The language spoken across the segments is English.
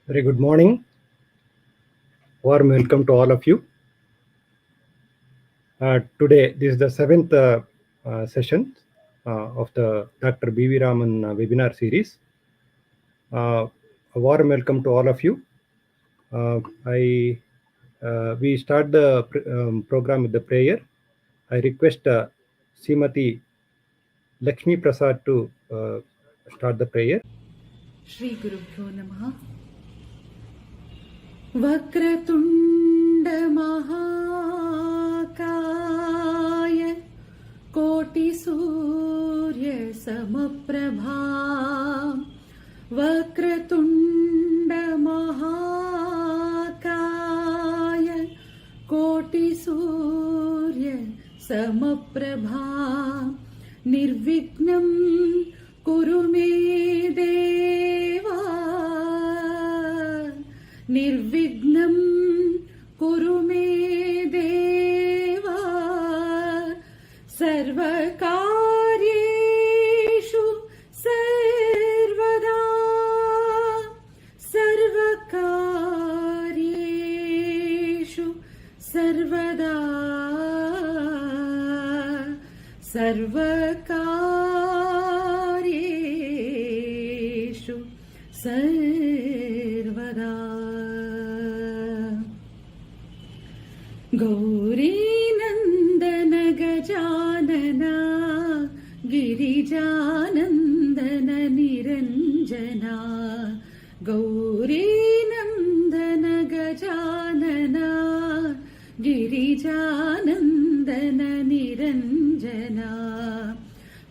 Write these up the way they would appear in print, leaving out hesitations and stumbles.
Very good morning. Warm welcome to all of you. Today, this is the seventh session of the Dr. B.V. Raman webinar series. A warm welcome to all of you. We start the program with the prayer. I request Srimati Lakshmi Prasad to start the prayer. Shri Gurubhyo Namaha. Vakratunda Mahakaya Koti Surya Samaprabha. Vakratunda Mahakaya Koti Surya Samaprabha. Nirvignam Kuru me Deva. Nirvignam Kuru me Deva. Sarvakaryeshu Sarvada. Sarvakaryeshu Sarvada. Sarvakaryeshu Sarvada. Gauri Nandana Gajanana Girijanandana Niranjana. Gauri Nandana Gajanana Girijanandana Niranjana.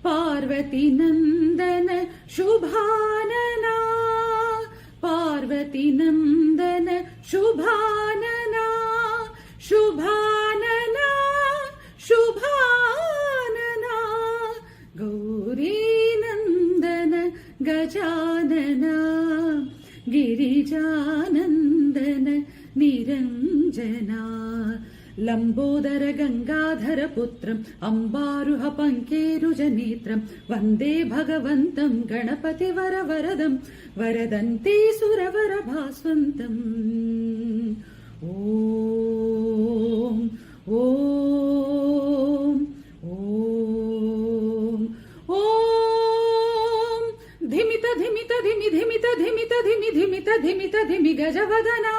Parvati Nandana Shubhanana. Parvati Nandana Shubhanana. Shubhanana, Shubhanana. Gauri Nandana Gajanana Girijanandana Niranjana. Lambodara Gangadhara Putram Ambaruha Pankeruja Netram Vande Bhagavantam Ganapati Varavaradam Varadanti Suravara Bhasvantam. Om, Om, Om, Om. Dhimita, dhimita, dhimi, dhimita, dhimita, dhimi, dhimita, dhimita, dhimi, Gajavadana.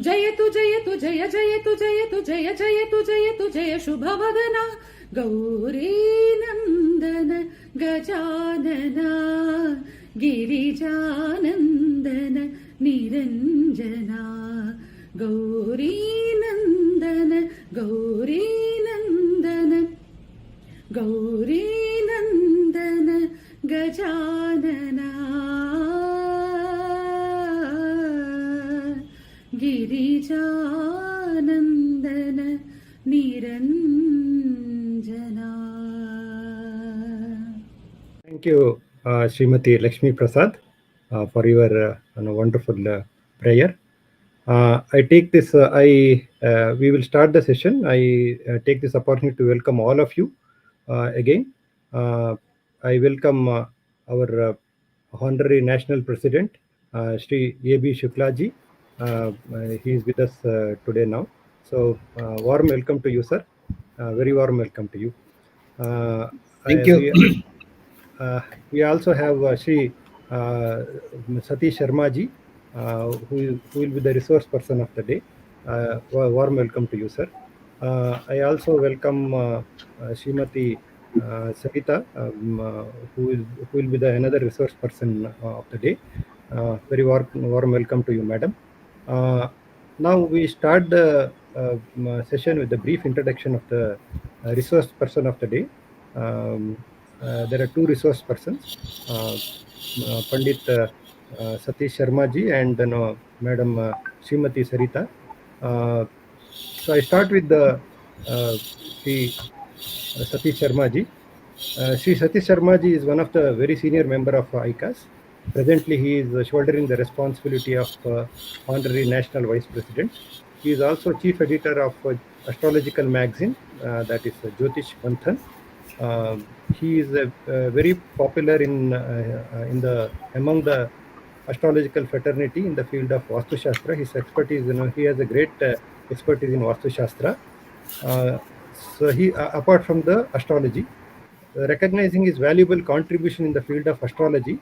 Jayatu, jayatu, jaya, jayatu, jayatu, jaya, jayatu, jayatu, jaya, Shubhavadana. Gauri Nandana Gajanana Girijanandana Niranjana. Gauri Nandana, Gauri Nandana, Gauri Nandana Gajanana Girijanandana Niranjana. Thank you, Srimati Lakshmi Prasad, for your wonderful prayer. I take this, we will start the session. I take this opportunity to welcome all of you again. I welcome our Honorary National President, Shri A.B. Shuklaji. He is with us today now. So, warm welcome to you, sir. Very warm welcome to you. Thank you. We also have Shri Satish Sharma ji, who will be the resource person of the day. Warm welcome to you, sir. I also welcome Srimati Sarita, who will be the another resource person of the day. Very warm welcome to you, madam. Now we start the session with a brief introduction of the resource person of the day. There are two resource persons, Pandit Satish Sharma ji and Madam Srimati Sarita. So I start with the Sri Satish Sharma ji. Sri Satish Sharma ji is one of the very senior member of ICAS. Presently, he is shouldering the responsibility of Honorary National Vice President. He is also chief editor of astrological magazine, that is Jyotish Manthan. He is very popular in the among the astrological fraternity in the field of Vastu Shastra. His expertise, he has a great expertise in Vastu Shastra. So he, apart from the astrology, recognizing his valuable contribution in the field of astrology,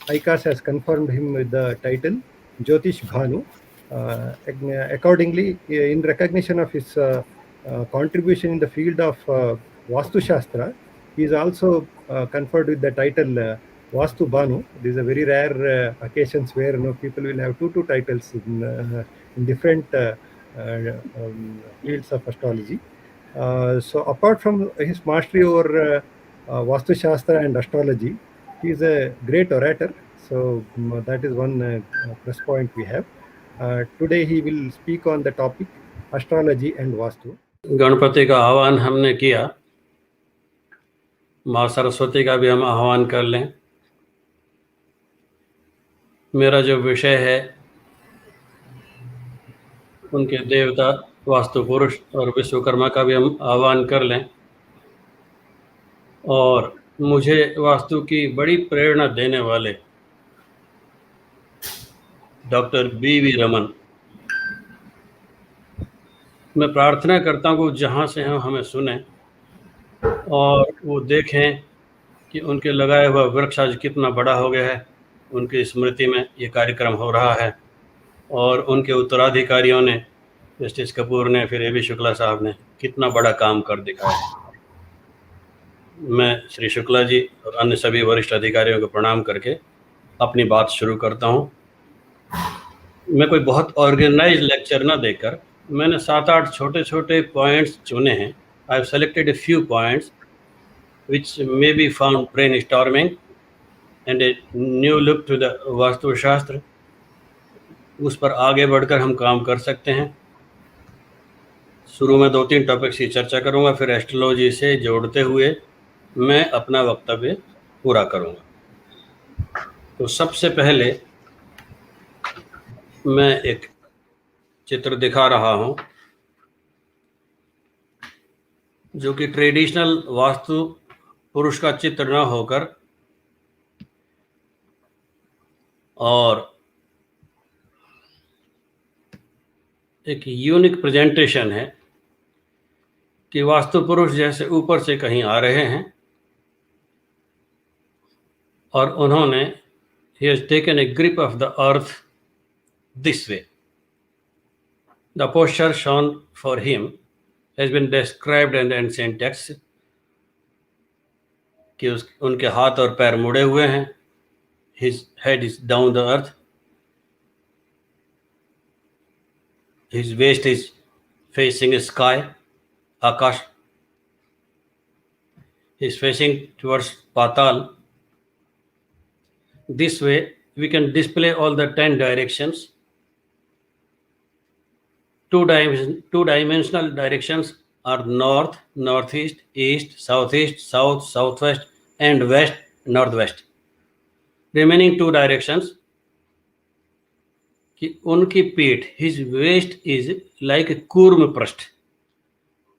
ICAS has confirmed him with the title Jyotish Bhanu. Accordingly, in recognition of his contribution in the field of Vastu Shastra, he is also conferred with the title Vastu Bhanu. These are very rare occasions where people will have two titles in different fields of astrology. So apart from his mastery over Vastu Shastra and astrology, he is a great orator. So that is one plus point we have. Today he will speak on the topic astrology and Vastu. Ganpati का आह्वान हमने किया, माँ सरस्वती का भी हम आह्वान कर लें। मेरा जो विषय है उनके देवता वास्तु पुरुष और विश्वकर्मा का भी हम आह्वान कर लें। और मुझे वास्तु की बड़ी प्रेरणा देने वाले डॉक्टर बी.वी. रमन, मैं प्रार्थना करता हूँ कि जहाँ से हम हमें सुने और वो देखें कि उनके लगाए हुआ वृक्ष आज कितना बड़ा हो गया है। उनकी स्मृति में ये कार्यक्रम हो रहा है और उनके उत्तराधिकारियों ने, जस्टिस कपूर ने, फिर ए.बी. शुक्ला साहब ने कितना बड़ा काम कर दिखाया है। मैं श्री शुक्ला जी और अन्य सभी वरिष्ठ अधिकारियों को प्रणाम करके अपनी बात शुरू करता हूँ। मैं कोई बहुत ऑर्गेनाइज लेक्चर ना देकर मैंने 7-8 छोटे छोटे पॉइंट्स चुने हैं। I have selected a few points which may be found brainstorming and a new look to the vastu शास्त्र। उस पर आगे बढ़कर हम काम कर सकते हैं। शुरू में 2-3 टॉपिक्स की चर्चा करूंगा, फिर एस्ट्रोलॉजी से जोड़ते हुए मैं अपना वक्तव्य पूरा करूंगा। तो सबसे पहले मैं एक चित्र दिखा रहा हूं जो कि ट्रेडिशनल वास्तु पुरुष का चित्र न होकर और एक यूनिक प्रेजेंटेशन है कि वास्तु पुरुष जैसे ऊपर से कहीं आ रहे हैं और उन्होंने he has taken a grip of the earth this way. The posture shown for him has been described in the ancient texts कि उनके हाथ और पैर मुड़े हुए हैं। His head is down the earth. His waist is facing sky, Akash. He is facing towards Patal. This way we can display all the 10 directions. Two-dimensional directions are north, northeast, east, southeast, south, southwest, and west, northwest. Remaining 2 directions कि उनकी पीठ, his waist is like a कूर्म पृष्ठ,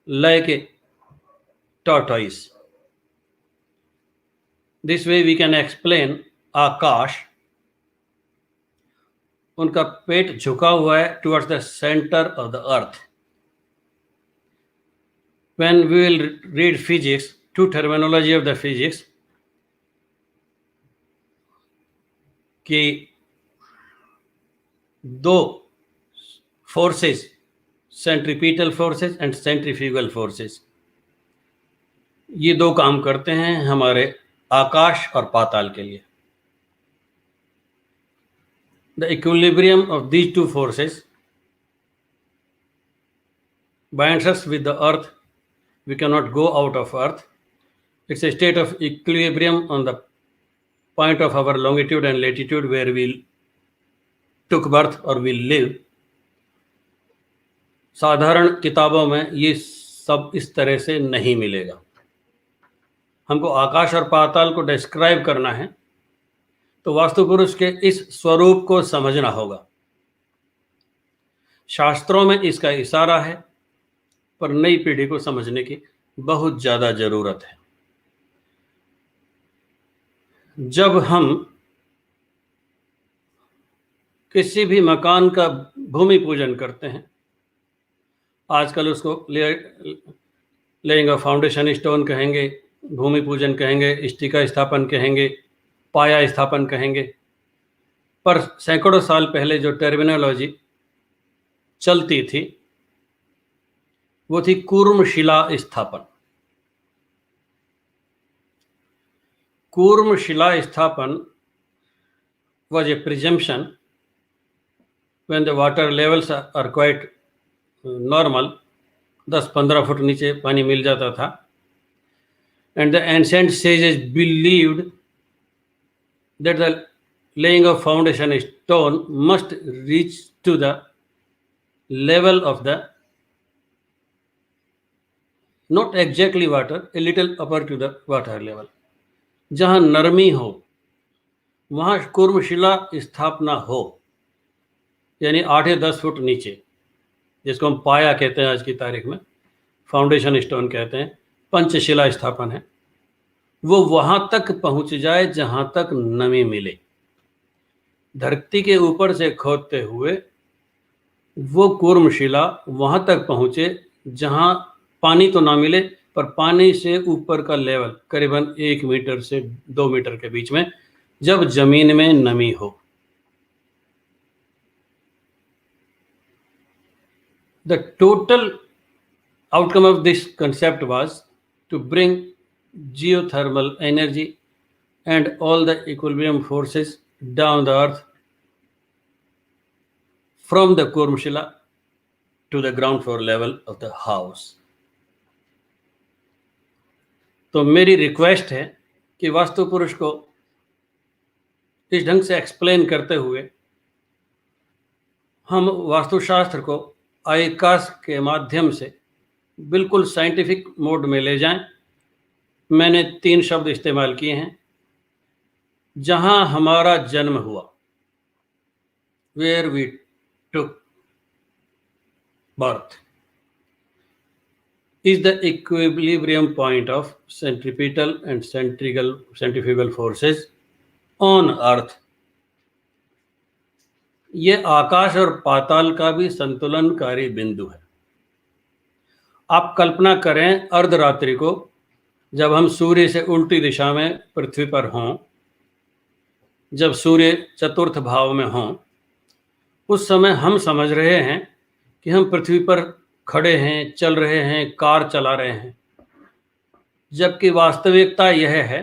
like a tortoise. This way we can explain आकाश। उनका पेट झुका हुआ है towards the center of the earth. When we will read physics, 2 terminology of the physics, कि 2 forces, centripetal forces and centrifugal forces, ये 2 काम करते हैं हमारे आकाश और पाताल के लिए। The equilibrium of these 2 forces binds us with the earth. We cannot go out of earth. It's a state of equilibrium on the point of our longitude and latitude where we took birth or we live. साधारण किताबों में ये सब इस तरह से नहीं मिलेगा। हमको आकाश और पाताल को डिस्क्राइब करना है तो वास्तु पुरुष के इस स्वरूप को समझना होगा। शास्त्रों में इसका इशारा है, पर नई पीढ़ी को समझने की बहुत ज़्यादा ज़रूरत है। जब हम किसी भी मकान का भूमि पूजन करते हैं, आजकल उसको लेइंग ऑफ फाउंडेशन स्टोन कहेंगे, भूमि पूजन कहेंगे, स्टिका स्थापन कहेंगे, पाया स्थापन कहेंगे, पर सैकड़ों साल पहले जो टर्मिनोलॉजी चलती थी वो थी कूर्म शिला स्थापन। कूर्म शिला स्थापन was a presumption when the water levels are quite normal, 10-15 foot नीचे पानी मिल जाता था, and the ancient sages believed that the laying of foundation stone must reach to the level of the, not exactly water, a little upper to the water level, जहाँ नरमी हो वहाँ कूर्मशिला स्थापना हो, यानी 8 या 10 फुट नीचे, जिसको हम पाया कहते हैं आज की तारीख में, फाउंडेशन स्टोन कहते हैं, पंचशिला स्थापन है, वो वहाँ तक पहुँच जाए जहाँ तक नमी मिले। धरती के ऊपर से खोदते हुए वो कूर्मशिला वहाँ तक पहुँचे जहाँ पानी तो ना मिले, पर पानी से ऊपर का लेवल करीबन 1 मीटर से 2 मीटर के बीच में, जब जमीन में नमी हो। The total outcome of this concept was to bring geothermal energy and all the equilibrium forces down the earth from the Kurmshila to the ground floor level of the house. तो मेरी request है कि वास्तु पुरुष को इस ढंग से explain करते हुए हम वास्तुशास्त्र को आकाश के माध्यम से बिल्कुल साइंटिफिक मोड में ले जाएं। मैंने 3 शब्द इस्तेमाल किए हैं। जहां हमारा जन्म हुआ, where we took birth, is the equilibrium point of centripetal and centrifugal forces on earth. ये आकाश और पाताल का भी संतुलनकारी बिंदु है। आप कल्पना करें अर्धरात्रि को, जब हम सूर्य से उल्टी दिशा में पृथ्वी पर हों, जब सूर्य चतुर्थ भाव में हों, उस समय हम समझ रहे हैं कि हम पृथ्वी पर खड़े हैं, चल रहे हैं, कार चला रहे हैं, जबकि वास्तविकता यह है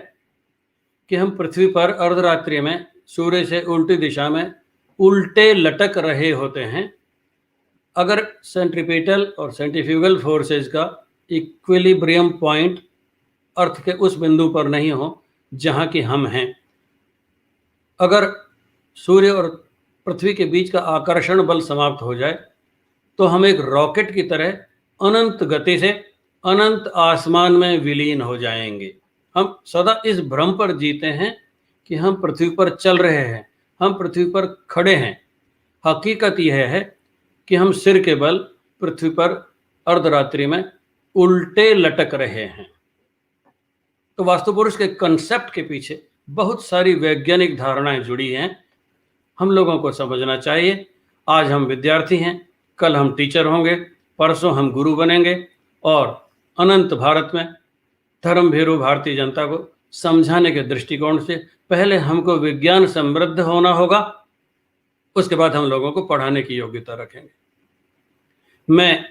कि हम पृथ्वी पर अर्धरात्रि में सूर्य से उल्टी दिशा में उल्टे लटक रहे होते हैं। अगर सेंट्रीपिटल और सेंट्रीफ्यूगल फोर्सेस का इक्विलिब्रियम पॉइंट अर्थ के उस बिंदु पर नहीं हो जहाँ कि हम हैं, अगर सूर्य और पृथ्वी के बीच का आकर्षण बल समाप्त हो जाए, तो हम एक रॉकेट की तरह अनंत गति से अनंत आसमान में विलीन हो जाएंगे। हम सदा इस भ्रम पर जीते हैं कि हम पृथ्वी पर चल रहे हैं, हम पृथ्वी पर खड़े हैं। हकीकत यह है कि हम सिर के बल पृथ्वी पर अर्धरात्रि में उल्टे लटक रहे हैं। तो वास्तु पुरुष के कंसेप्ट के पीछे बहुत सारी वैज्ञानिक धारणाएं जुड़ी हैं, हम लोगों को समझना चाहिए। आज हम विद्यार्थी हैं, कल हम टीचर होंगे, परसों हम गुरु बनेंगे, और अनंत भारत में धर्म भीरू भारतीय जनता को समझाने के दृष्टिकोण से पहले हमको विज्ञान समृद्ध होना होगा, उसके बाद हम लोगों को पढ़ाने की योग्यता रखेंगे। मैं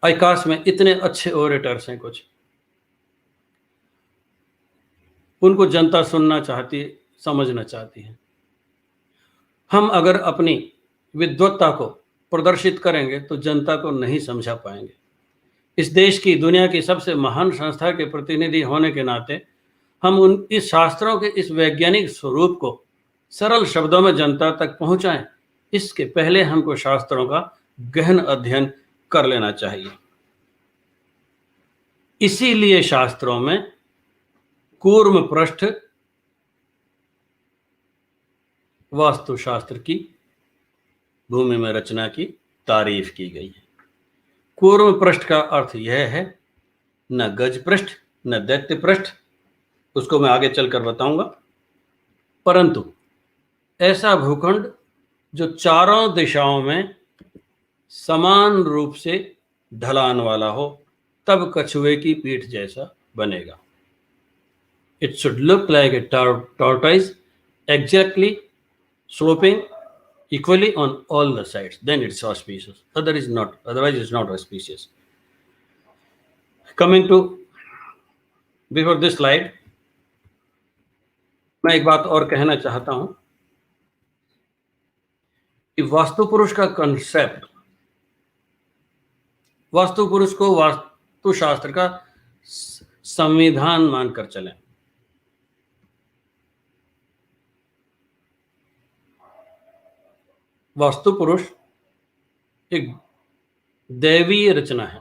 आकाश में इतने अच्छे ओरेटर्स हैं, कुछ उनको जनता सुनना चाहती है, समझना चाहती है। हम अगर अपनी विद्वत्ता को प्रदर्शित करेंगे तो जनता को नहीं समझा पाएंगे। इस देश की, दुनिया की सबसे महान संस्था के प्रतिनिधि होने के नाते हम इस शास्त्रों के इस वैज्ञानिक स्वरूप को सरल शब्दों में जनता तक पहुंचाएं। इसके पहले हमको शास्त्रों का गहन अध्ययन कर लेना चाहिए। इसीलिए शास्त्रों में कूर्म पृष्ठ वास्तुशास्त्र की भूमि में रचना की तारीफ की गई है। कूर्म पृष्ठ का अर्थ यह है न गज पृष्ठ न दैत्य पृष्ठ, उसको मैं आगे चलकर बताऊंगा, परंतु ऐसा भूखंड जो चारों दिशाओं में समान रूप से ढलान वाला हो, तब कछुए की पीठ जैसा बनेगा। It should look like a tortoise, exactly sloping equally on all the sides. Then it's auspicious. Otherwise it's not auspicious. Coming to before this slide, मैं एक बात और कहना चाहता हूं कि वास्तु पुरुष का कंसेप्ट, वास्तु पुरुष को वास्तुशास्त्र का संविधान मानकर चलें। वास्तु पुरुष एक दैवीय रचना है,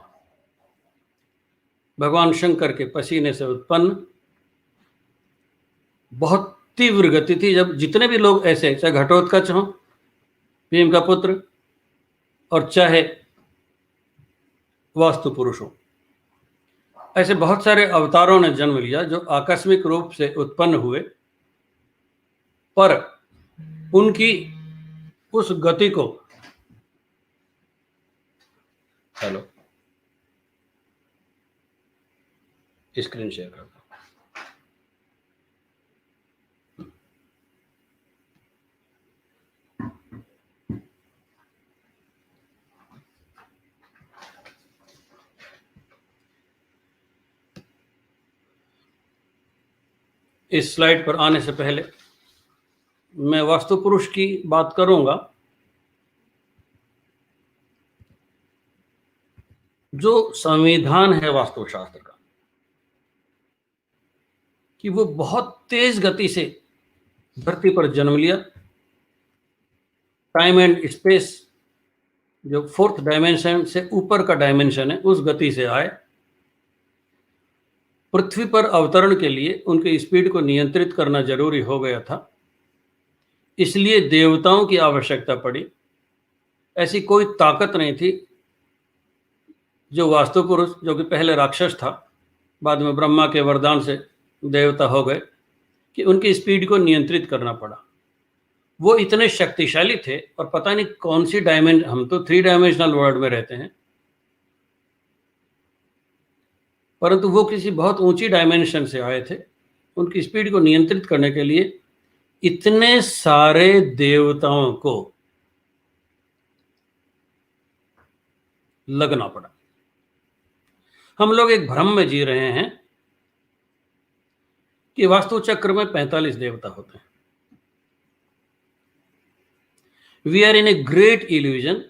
भगवान शंकर के पसीने से उत्पन्न। बहुत तीव्र गति थी जब जितने भी लोग ऐसे, चाहे घटोत्कच हो, भीम का पुत्र, और चाहे वास्तु पुरुष हो, ऐसे बहुत सारे अवतारों ने जन्म लिया जो आकस्मिक रूप से उत्पन्न हुए, पर उनकी उस गति को, हेलो स्क्रीन शेयर करता हूं। इस स्लाइड पर आने से पहले मैं वास्तु पुरुष की बात करूंगा जो संविधान है वास्तुशास्त्र का, कि वो बहुत तेज गति से धरती पर जन्म लिया। टाइम एंड स्पेस जो फोर्थ डायमेंशन से ऊपर का डायमेंशन है, उस गति से आए। पृथ्वी पर अवतरण के लिए उनके स्पीड को नियंत्रित करना जरूरी हो गया था, इसलिए देवताओं की आवश्यकता पड़ी। ऐसी कोई ताकत नहीं थी जो वास्तु पुरुष, जो कि पहले राक्षस था, बाद में ब्रह्मा के वरदान से देवता हो गए, कि उनकी स्पीड को नियंत्रित करना पड़ा। वो इतने शक्तिशाली थे, और पता नहीं कौन सी डायमेंशन, हम तो 3 डायमेंशनल वर्ल्ड में रहते हैं, परंतु वो किसी बहुत ऊंची डायमेंशन से आए थे। उनकी स्पीड को नियंत्रित करने के लिए इतने सारे देवताओं को लगना पड़ा। हम लोग एक भ्रम में जी रहे हैं कि वास्तु चक्र में 45 देवता होते हैं। We are in a great illusion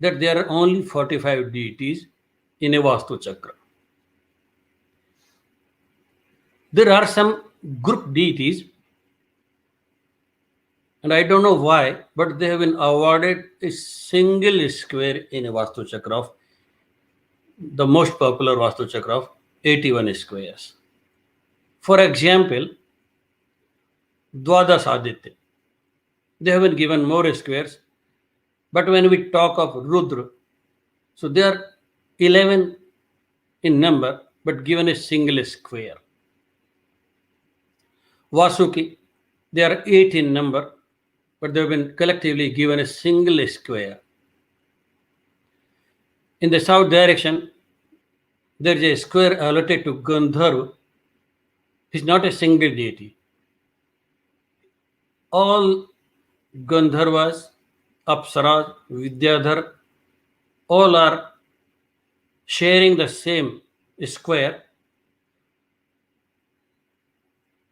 that there are only 45 deities in a Vastu Chakra. There are some group deities, and I don't know why, but they have been awarded a single square in a Vastu Chakra of the most popular Vastu Chakra of 81 squares. For example, Dwadas Aditya, they have been given more squares, but when we talk of Rudra, so they are 11 in number, but given a single square. Vasuki, they are 8 in number, but they have been collectively given a single square. In the south direction, there is a square allotted to Gandharva. He is not a single deity. All Gandharvas, Apsaras, Vidyadhar, all are sharing the same square.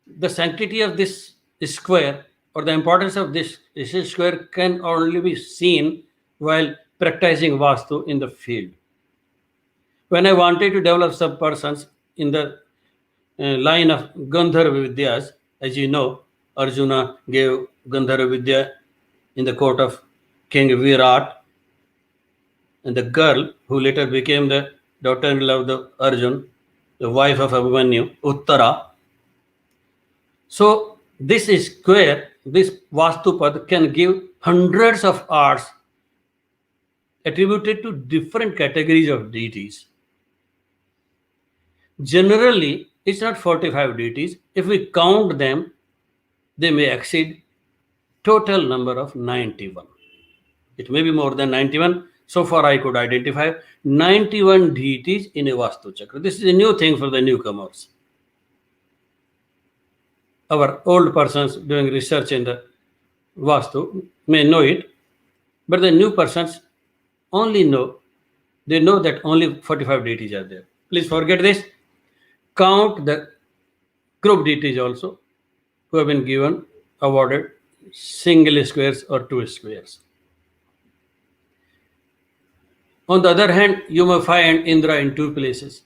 The sanctity of this square, or the importance of this square, can only be seen while practicing Vastu in the field. When I wanted to develop some persons in the line of Gandharva Vidyas, as you know, Arjuna gave Gandharva Vidya in the court of King Virat, and the girl who later became the daughter-in-law of the Arjun, the wife of Abhimanyu, Uttara. So this is square, this Vastupad can give hundreds of arts attributed to different categories of deities. Generally, it's not 45 deities. If we count them, they may exceed total number of 91. It may be more than 91. So far, I could identify 91 deities in a Vastu Chakra. This is a new thing for the newcomers. Our old persons doing research in the Vastu may know it, but the new persons only know, they know that only 45 deities are there. Please forget this. Count the group deities also who have been given, awarded single squares or two squares. On the other hand, you may find Indra in two places.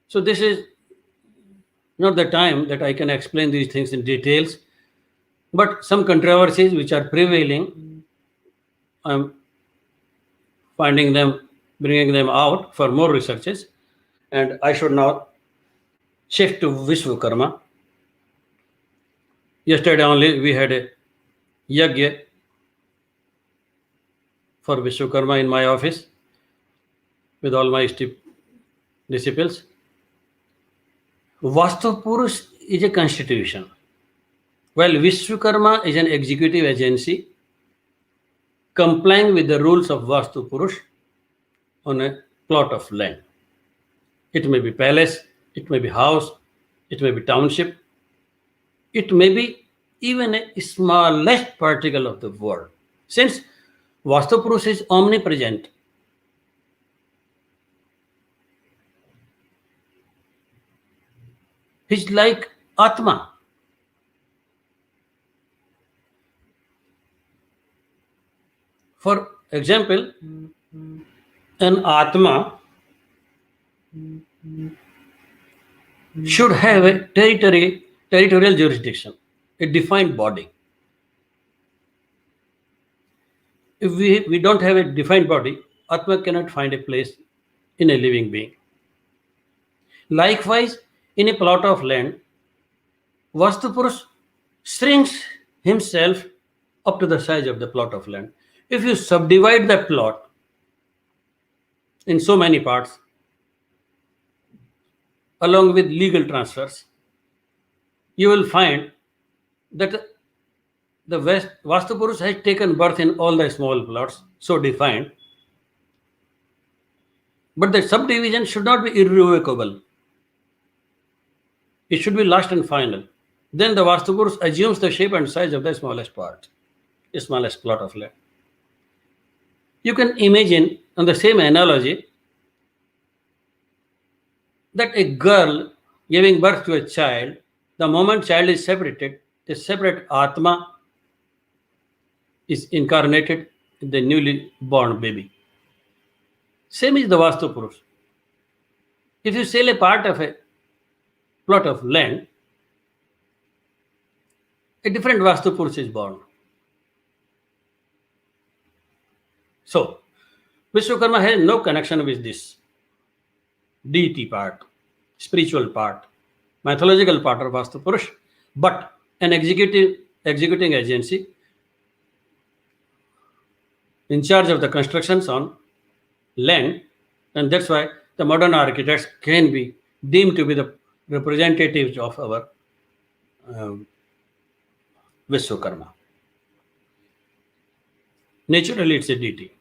So this is not the time that I can explain these things in details, but some controversies which are prevailing, I'm finding them, bringing them out for more researches, and I should now shift to Vishwakarma. Yesterday only we had a yagya for Vishwakarma in my office with all my disciples. Vastu Purush is a constitution, while Vishwakarma is an executive agency complying with the rules of Vastu Purush on a plot of land. It may be palace, it may be house, it may be township, it may be even a smallest particle of the world. Since Vastu Purush is omnipresent, he's like Atma. For example, an Atma should have a territorial jurisdiction, a defined body. If we don't have a defined body, Atma cannot find a place in a living being. Likewise, in a plot of land, Vastu Purush shrinks himself up to the size of the plot of land. If you subdivide that plot in so many parts, along with legal transfers, you will find that the Vastu Purush has taken birth in all the small plots, so defined. But the subdivision should not be irrevocable. It should be last and final. Then the Vastu Purush assumes the shape and size of the smallest part, the smallest plot of land. You can imagine, on the same analogy, that a girl giving birth to a child, the moment child is separated, a separate Atma is incarnated in the newly born baby. Same is the Vastu Purush. If you sell a part of a plot of land, a different Vastu Purush is born. So, Vishwakarma has no connection with this deity part, spiritual part, mythological part of Vastu Purush, but an executing agency in charge of the constructions on land, and that's why the modern architects can be deemed to be the representatives of our Vishwakarma. Naturally, it's a deity.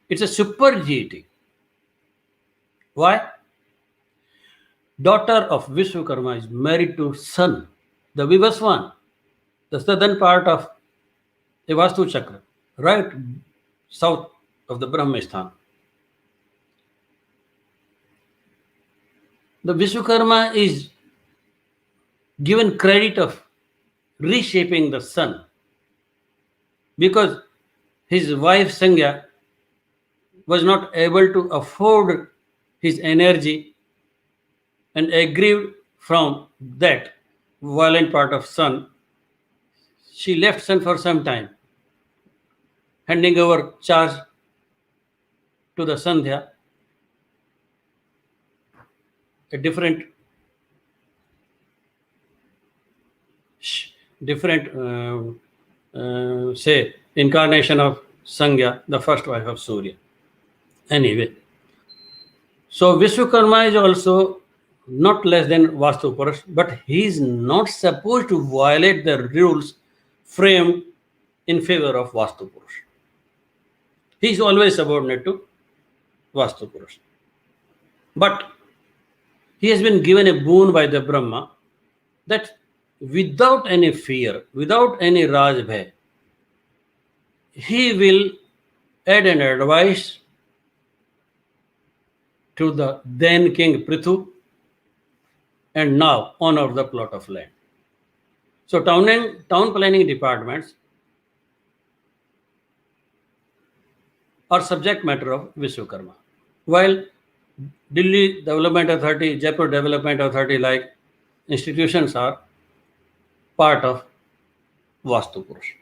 It's a super deity. Why? Daughter of Vishwakarma is married to sun, the Vivaswan, the southern part of the Vastu Chakra, right south of the Brahmasthan. The Vishwakarma is given credit of reshaping the sun because his wife Sangya was not able to afford his energy and aggrieved from that violent part of sun. She left sun for some time, handing over charge to the Sandhya, a different say incarnation of Sangya, the first wife of Surya. Anyway, so Vishwakarma is also not less than Vastu Purush, but he is not supposed to violate the rules framed in favor of Vastu Purush. He is always subordinate to Vastu Purush. But he has been given a boon by the Brahma that without any fear, without any Rajbhay, he will add an advice to the then King Prithu and now owner of the plot of land. So town planning departments are subject matter of Vishwakarma, while Delhi Development Authority, Jaipur Development Authority like institutions are part of Vastu Purush.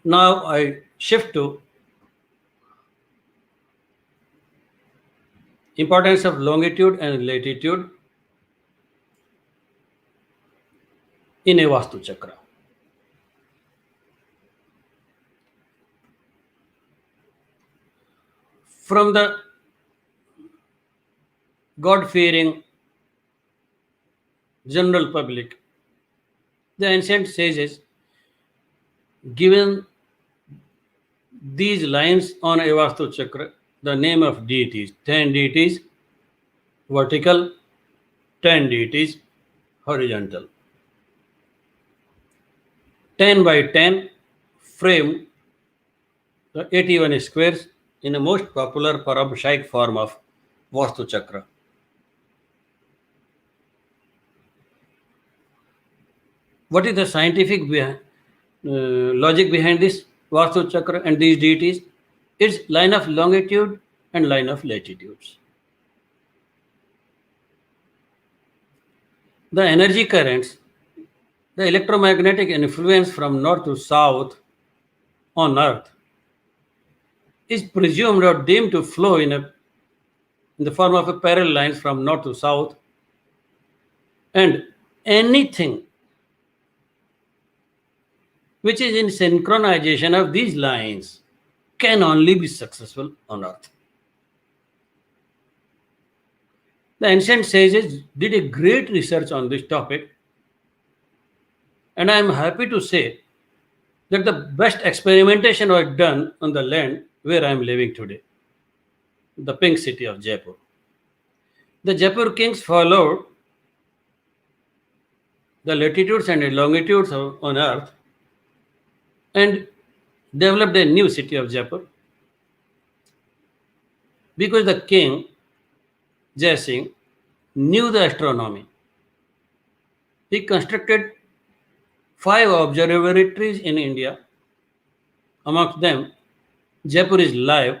Now I shift to importance of longitude and latitude in a Vastu Chakra. From the God-fearing general public, the ancient sages given these lines on a Vastu Chakra the name of deities, 10 deities vertical, 10 deities horizontal. 10 by 10 framed the 81 squares in the most popular parabhashaic form of Vastu Chakra. What is the scientific logic behind this Vastu Chakra and these deities? It's line of longitude and line of latitudes. The energy currents, the electromagnetic influence from north to south on Earth is presumed or deemed to flow in the form of a parallel lines from north to south, and anything which is in synchronization of these lines can only be successful on Earth. The ancient sages did a great research on this topic, and I am happy to say that the best experimentation was done on the land where I am living today, the pink city of Jaipur. The Jaipur kings followed the latitudes and longitudes on Earth and developed a new city of Jaipur because the king Jai Singh knew the astronomy. He constructed 5 observatories in India. Amongst them, Jaipur is live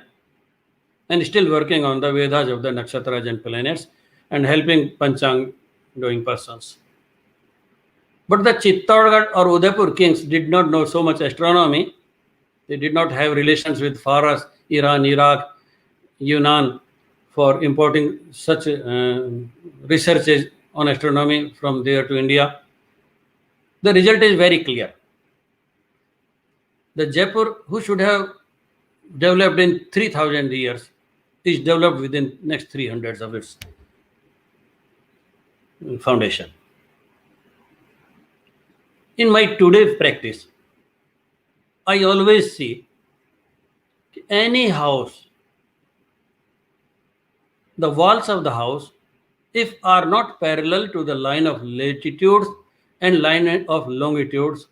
and still working on the Vedas of the nakshatras and planets and helping Panchang doing persons. But the Chittorgarh or Udaipur kings did not know so much astronomy. They did not have relations with Faras, Iran, Iraq, Yunnan for importing such researches on astronomy from there to India. The result is very clear. The Jaipur, who should have developed in 3,000 years, is developed within next 300 of its foundation. In my today's practice, I always see any house, the walls of the house, if are not parallel to the line of latitudes and line of longitudes,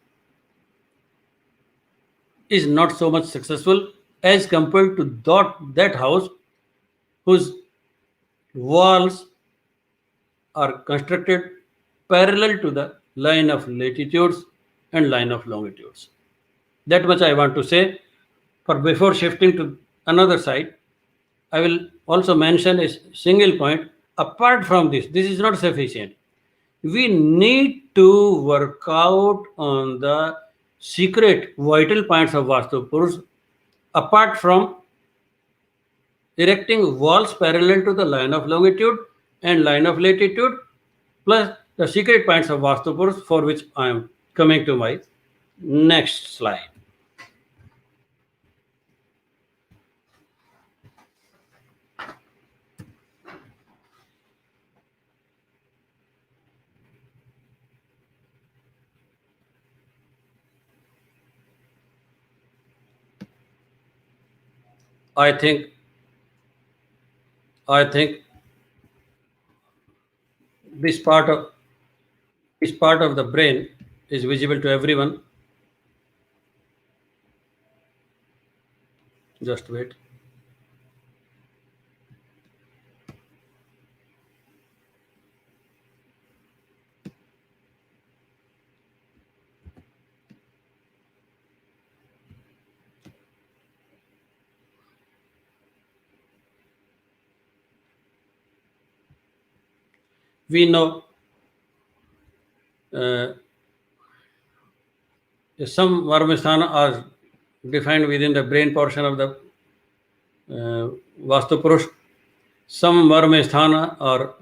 is not so much successful as compared to that house whose walls are constructed parallel to the line of latitudes and line of longitudes. That much I want to say. For before shifting to another side, I will also mention a single point. Apart from this is not sufficient. We need to work out on the secret vital points of Vastu Purush apart from erecting walls parallel to the line of longitude and line of latitude, plus the secret points of Vastu Purush, for which I am coming to my next slide. I think this part of the brain is visible to everyone. Just wait. We know some Varmasthana are defined within the brain portion of the Vastu Purush. Some Varmasthana are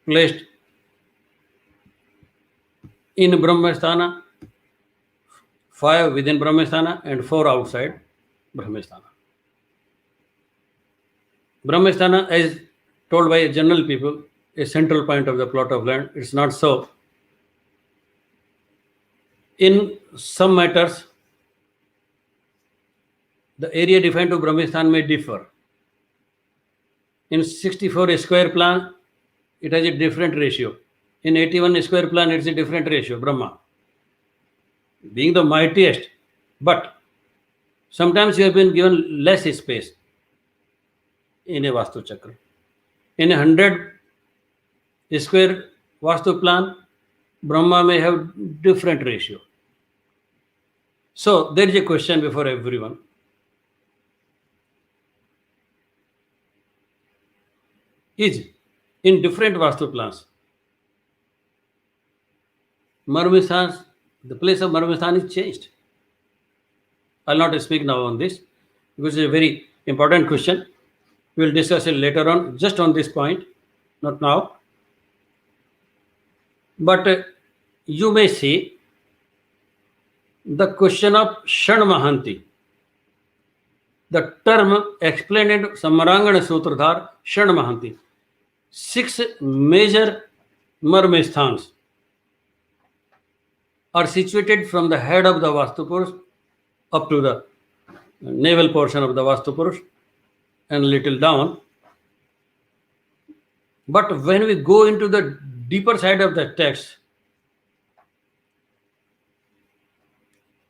placed in Brahmasthana, 5 within Brahmasthana and 4 outside Brahmasthana. Brahmasthana, as told by general people, a central point of the plot of land. It's not so. In some matters, the area defined to Brahmasthana may differ. In 64 square plan, it has a different ratio. In 81 square plan, it's a different ratio, Brahma. Being the mightiest, but sometimes you have been given less space in a Vastu Chakra. In a 100 square Vastu plan, Brahma may have different ratio. So there is a question before everyone. Is in different Vastu plans, Marmasthan, the place of Marmasthan is changed. I'll not speak now on this because it's a very important question. We'll discuss it later on, just on this point, not now. But you may see the question of Shan Mahanti. The term explained in Samarangana Sutradhar, Shan Mahanti. 6 major Marmasthans are situated from the head of the Vastu Purush up to the navel portion of the Vastu Purush and a little down. But when we go into the deeper side of the text,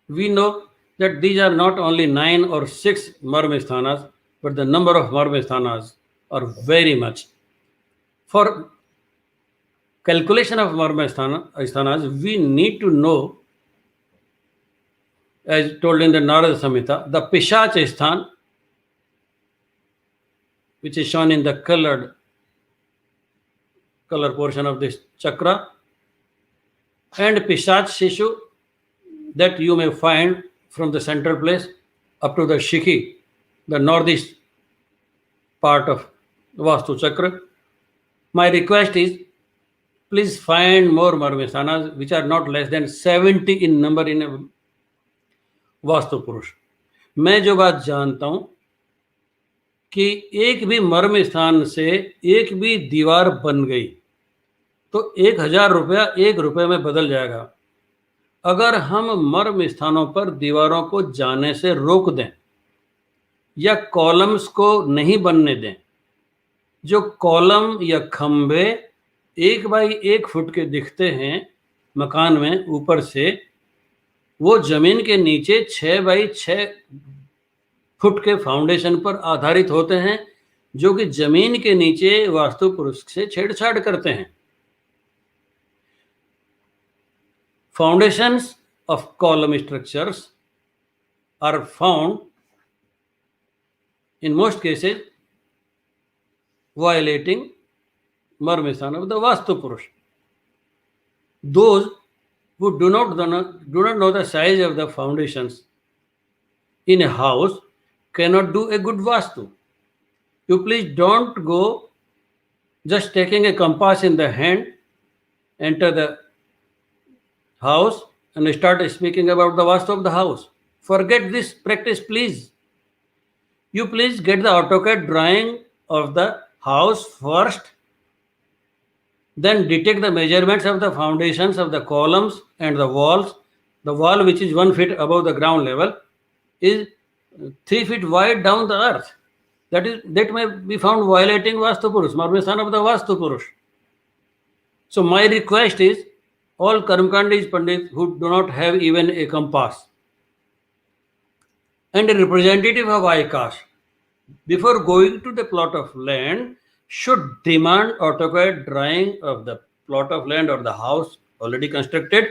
we know that these are not only 9 or 6 Marmasthanas, but the number of Marmasthanas are very much. For calculation of Marmasthanas, we need to know, as told in the Narada Samhita, the Pishach Sthan, which is shown in the color portion of this chakra, and Pishach Shishu that you may find from the central place up to the Shikhi, the northeast part of Vastu Chakra. My request is, please find more Marmasthanas which are not less than 70 in number in a Vastu Purush. मैं जो बात जानता हूं कि एक भी मर्म स्थान से एक भी दीवार बन गई तो 1000 रुपया 1 रुपये में बदल जाएगा। अगर हम मर्म स्थानों पर दीवारों को जाने से रोक दें या कॉलम्स को नहीं बनने दें, जो कॉलम या खंबे 1 बाई 1 फुट के दिखते हैं मकान में ऊपर से, वो जमीन के नीचे 6 बाई 6 फुट के फाउंडेशन पर आधारित होते हैं, जो कि जमीन के नीचे वास्तु पुरुष से छेड़छाड़ करते हैं। Foundations of column structures are found in most cases violating Marmasthan of the Vastu Purush. Those who do not know the size of the foundations in a house cannot do a good Vastu. You please don't go just taking a compass in the hand, enter the house and start speaking about the Vastu of the house. Forget this practice, please. You please get the AutoCAD drawing of the house first, then detect the measurements of the foundations of the columns and the walls. The wall, which is 1 feet above the ground level, is 3 feet wide down the earth. That may be found violating Vastu Purush, Marmisthan of the Vastu Purush. So my request is, all Karmakandis Pandits who do not have even a compass and a representative of ICAS, before going to the plot of land, should demand AutoCAD drawing of the plot of land or the house already constructed,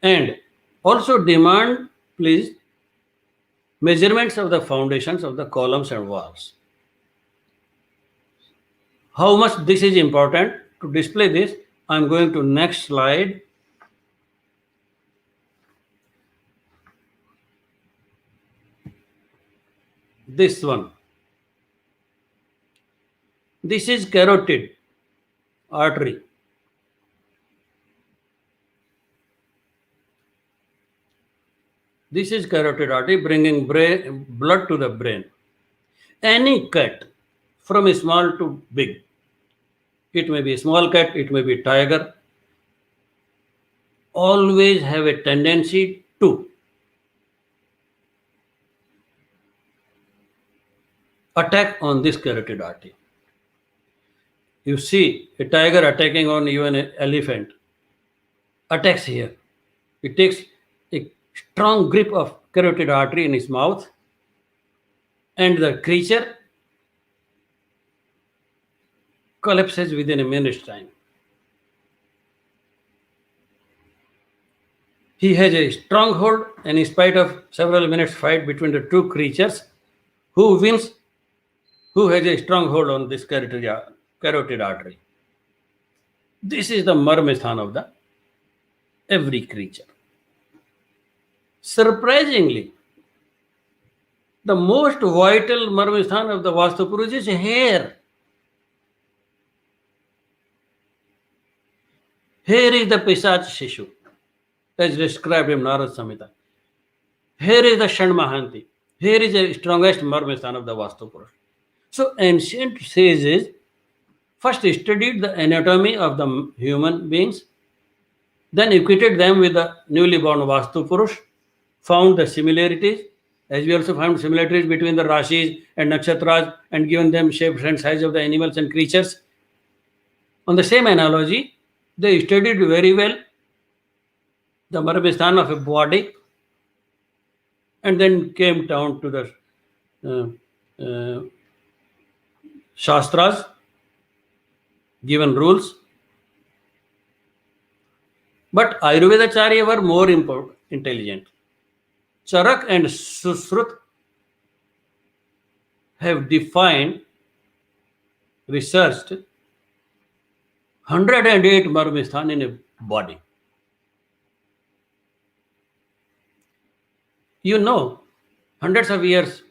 and also demand, please, measurements of the foundations of the columns and walls. How much this is important? To display this, I am going to next slide. This one. This is carotid artery. This is carotid artery bringing blood to the brain. Any cat, from small to big, it may be a small cat, it may be a tiger, always have a tendency to attack on this carotid artery. You see a tiger attacking on even an elephant, attacks here. It takes a strong grip of carotid artery in his mouth, and the creature collapses within a minute's time. He has a strong hold, and in spite of several minutes fight between the two creatures, who wins? Who has a strong hold on this carotid artery? This is the Marmisthan of the every creature. Surprisingly, the most vital Marmisthan of the Vastu Purush is hair. Hair is the Pisach Shishu, as described in Narad Samhita. Hair is the Shanmahanti. Hair is the strongest Marmisthan of the Vastu Purush. So ancient sages first studied the anatomy of the human beings, then equated them with the newly born Vastu Purush, found the similarities, as we also found similarities between the Rashis and Nakshatras, and given them shapes and size of the animals and creatures. On the same analogy, they studied very well the Marmisthan of a body, and then came down to the Shastras, given rules. But Ayurvedacharya were more intelligent. Charak and Susrut have defined, researched 108 Marmisthan in a body. You know, hundreds of years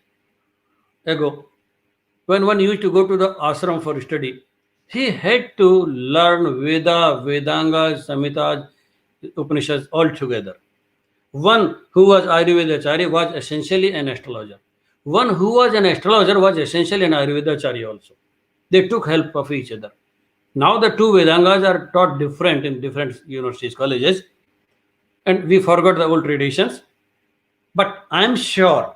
ago, when one used to go to the ashram for study, he had to learn Veda, Vedangas, Samhitas, Upanishads all together. One who was Ayurvedacharya was essentially an astrologer. One who was an astrologer was essentially an Ayurvedacharya also. They took help of each other. Now the two Vedangas are taught different in different universities, colleges, and we forgot the old traditions. But I'm sure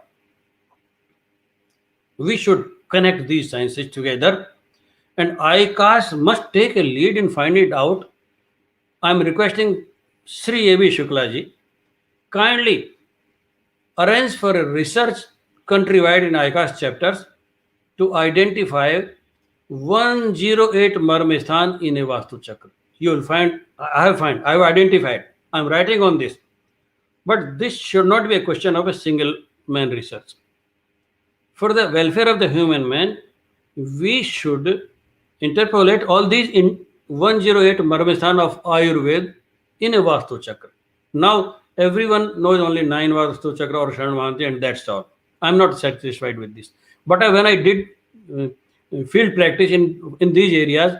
we should connect these sciences together, and ICAS must take a lead in finding it out. I'm requesting Sri A.B. Shuklaji kindly arrange for a research countrywide in ICAS chapters to identify 108 Marmisthan in a Vastu Chakra. You will find, I have identified, I'm writing on this. But this should not be a question of a single man research. For the welfare of the human man, we should interpolate all these in 108 Marmisthan of Ayurveda in a Vastu Chakra. Now, everyone knows only 9 Vastu Chakra or Shanmahanti, and that's all. I'm not satisfied with this. But when I did field practice in these areas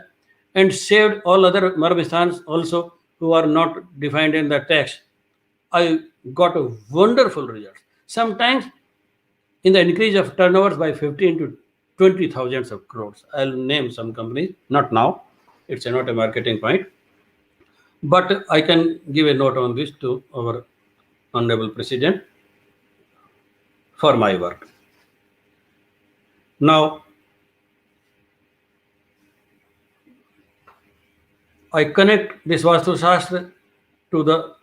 and saved all other marmistans also who are not defined in the text, I got a wonderful result. Sometimes in the increase of turnovers by 15 to 20 thousands of crores. I'll name some companies, not now. It's not a marketing point. But I can give a note on this to our Honorable President for my work. Now, I connect this Vastu Shastra to the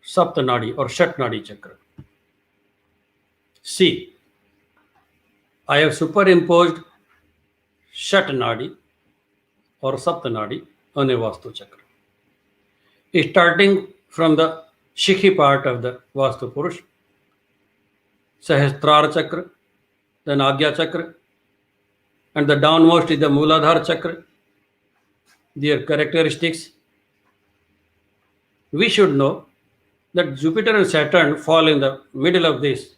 Saptanadi or Shatnadi Chakra. See, I have superimposed Shatnadi or Saptanadi on a Vastu Chakra. Starting from the Shikhi part of the Vastu Purush, Sahasrara Chakra, then Agya Chakra, and the downmost is the Mooladhara Chakra. Their characteristics. We should know that Jupiter and Saturn fall in the middle of this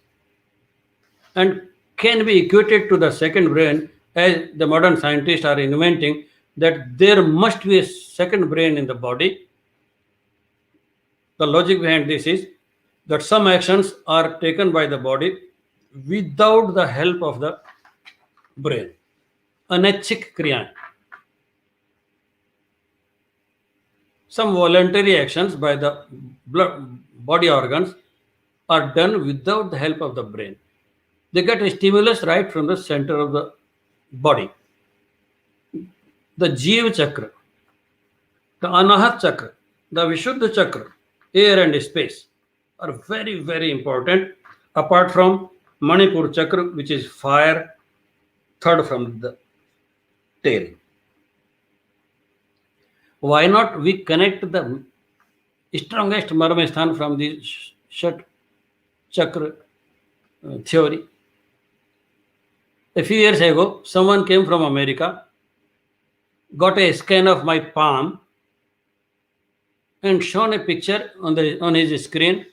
and can be equated to the second brain, as the modern scientists are inventing that there must be a second brain in the body. The logic behind this is that some actions are taken by the body without the help of the brain. Anaichik kriyan. Some voluntary actions by the body organs are done without the help of the brain. They get a stimulus right from the center of the body. The Jiva Chakra, the Anahat Chakra, the Vishuddha Chakra, air and space are very, very important, apart from Manipur Chakra, which is fire, third from the tail. Why not we connect the strongest marmisthan from the Shat Chakra theory? A few years ago, someone came from America, got a scan of my palm, and shown a picture on his screen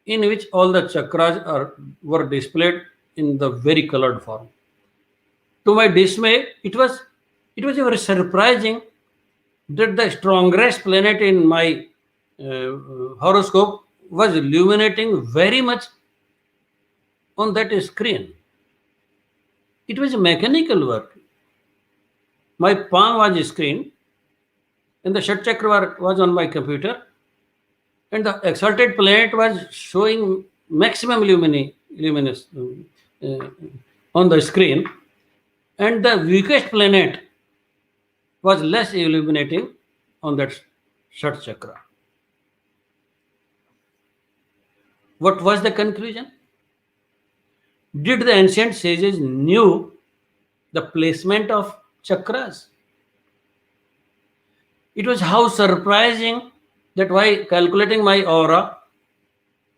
in which all the chakras were displayed in the very colored form. To my dismay, it was very surprising that the strongest planet in my horoscope was illuminating very much on that screen. It was a mechanical work. My palm was screen, and the Shat Chakra was on my computer, and the exalted planet was showing maximum luminous on the screen, and the weakest planet was less illuminating on that Shat Chakra. What was the conclusion? Did the ancient sages knew the placement of chakras? It was how surprising that while calculating my aura,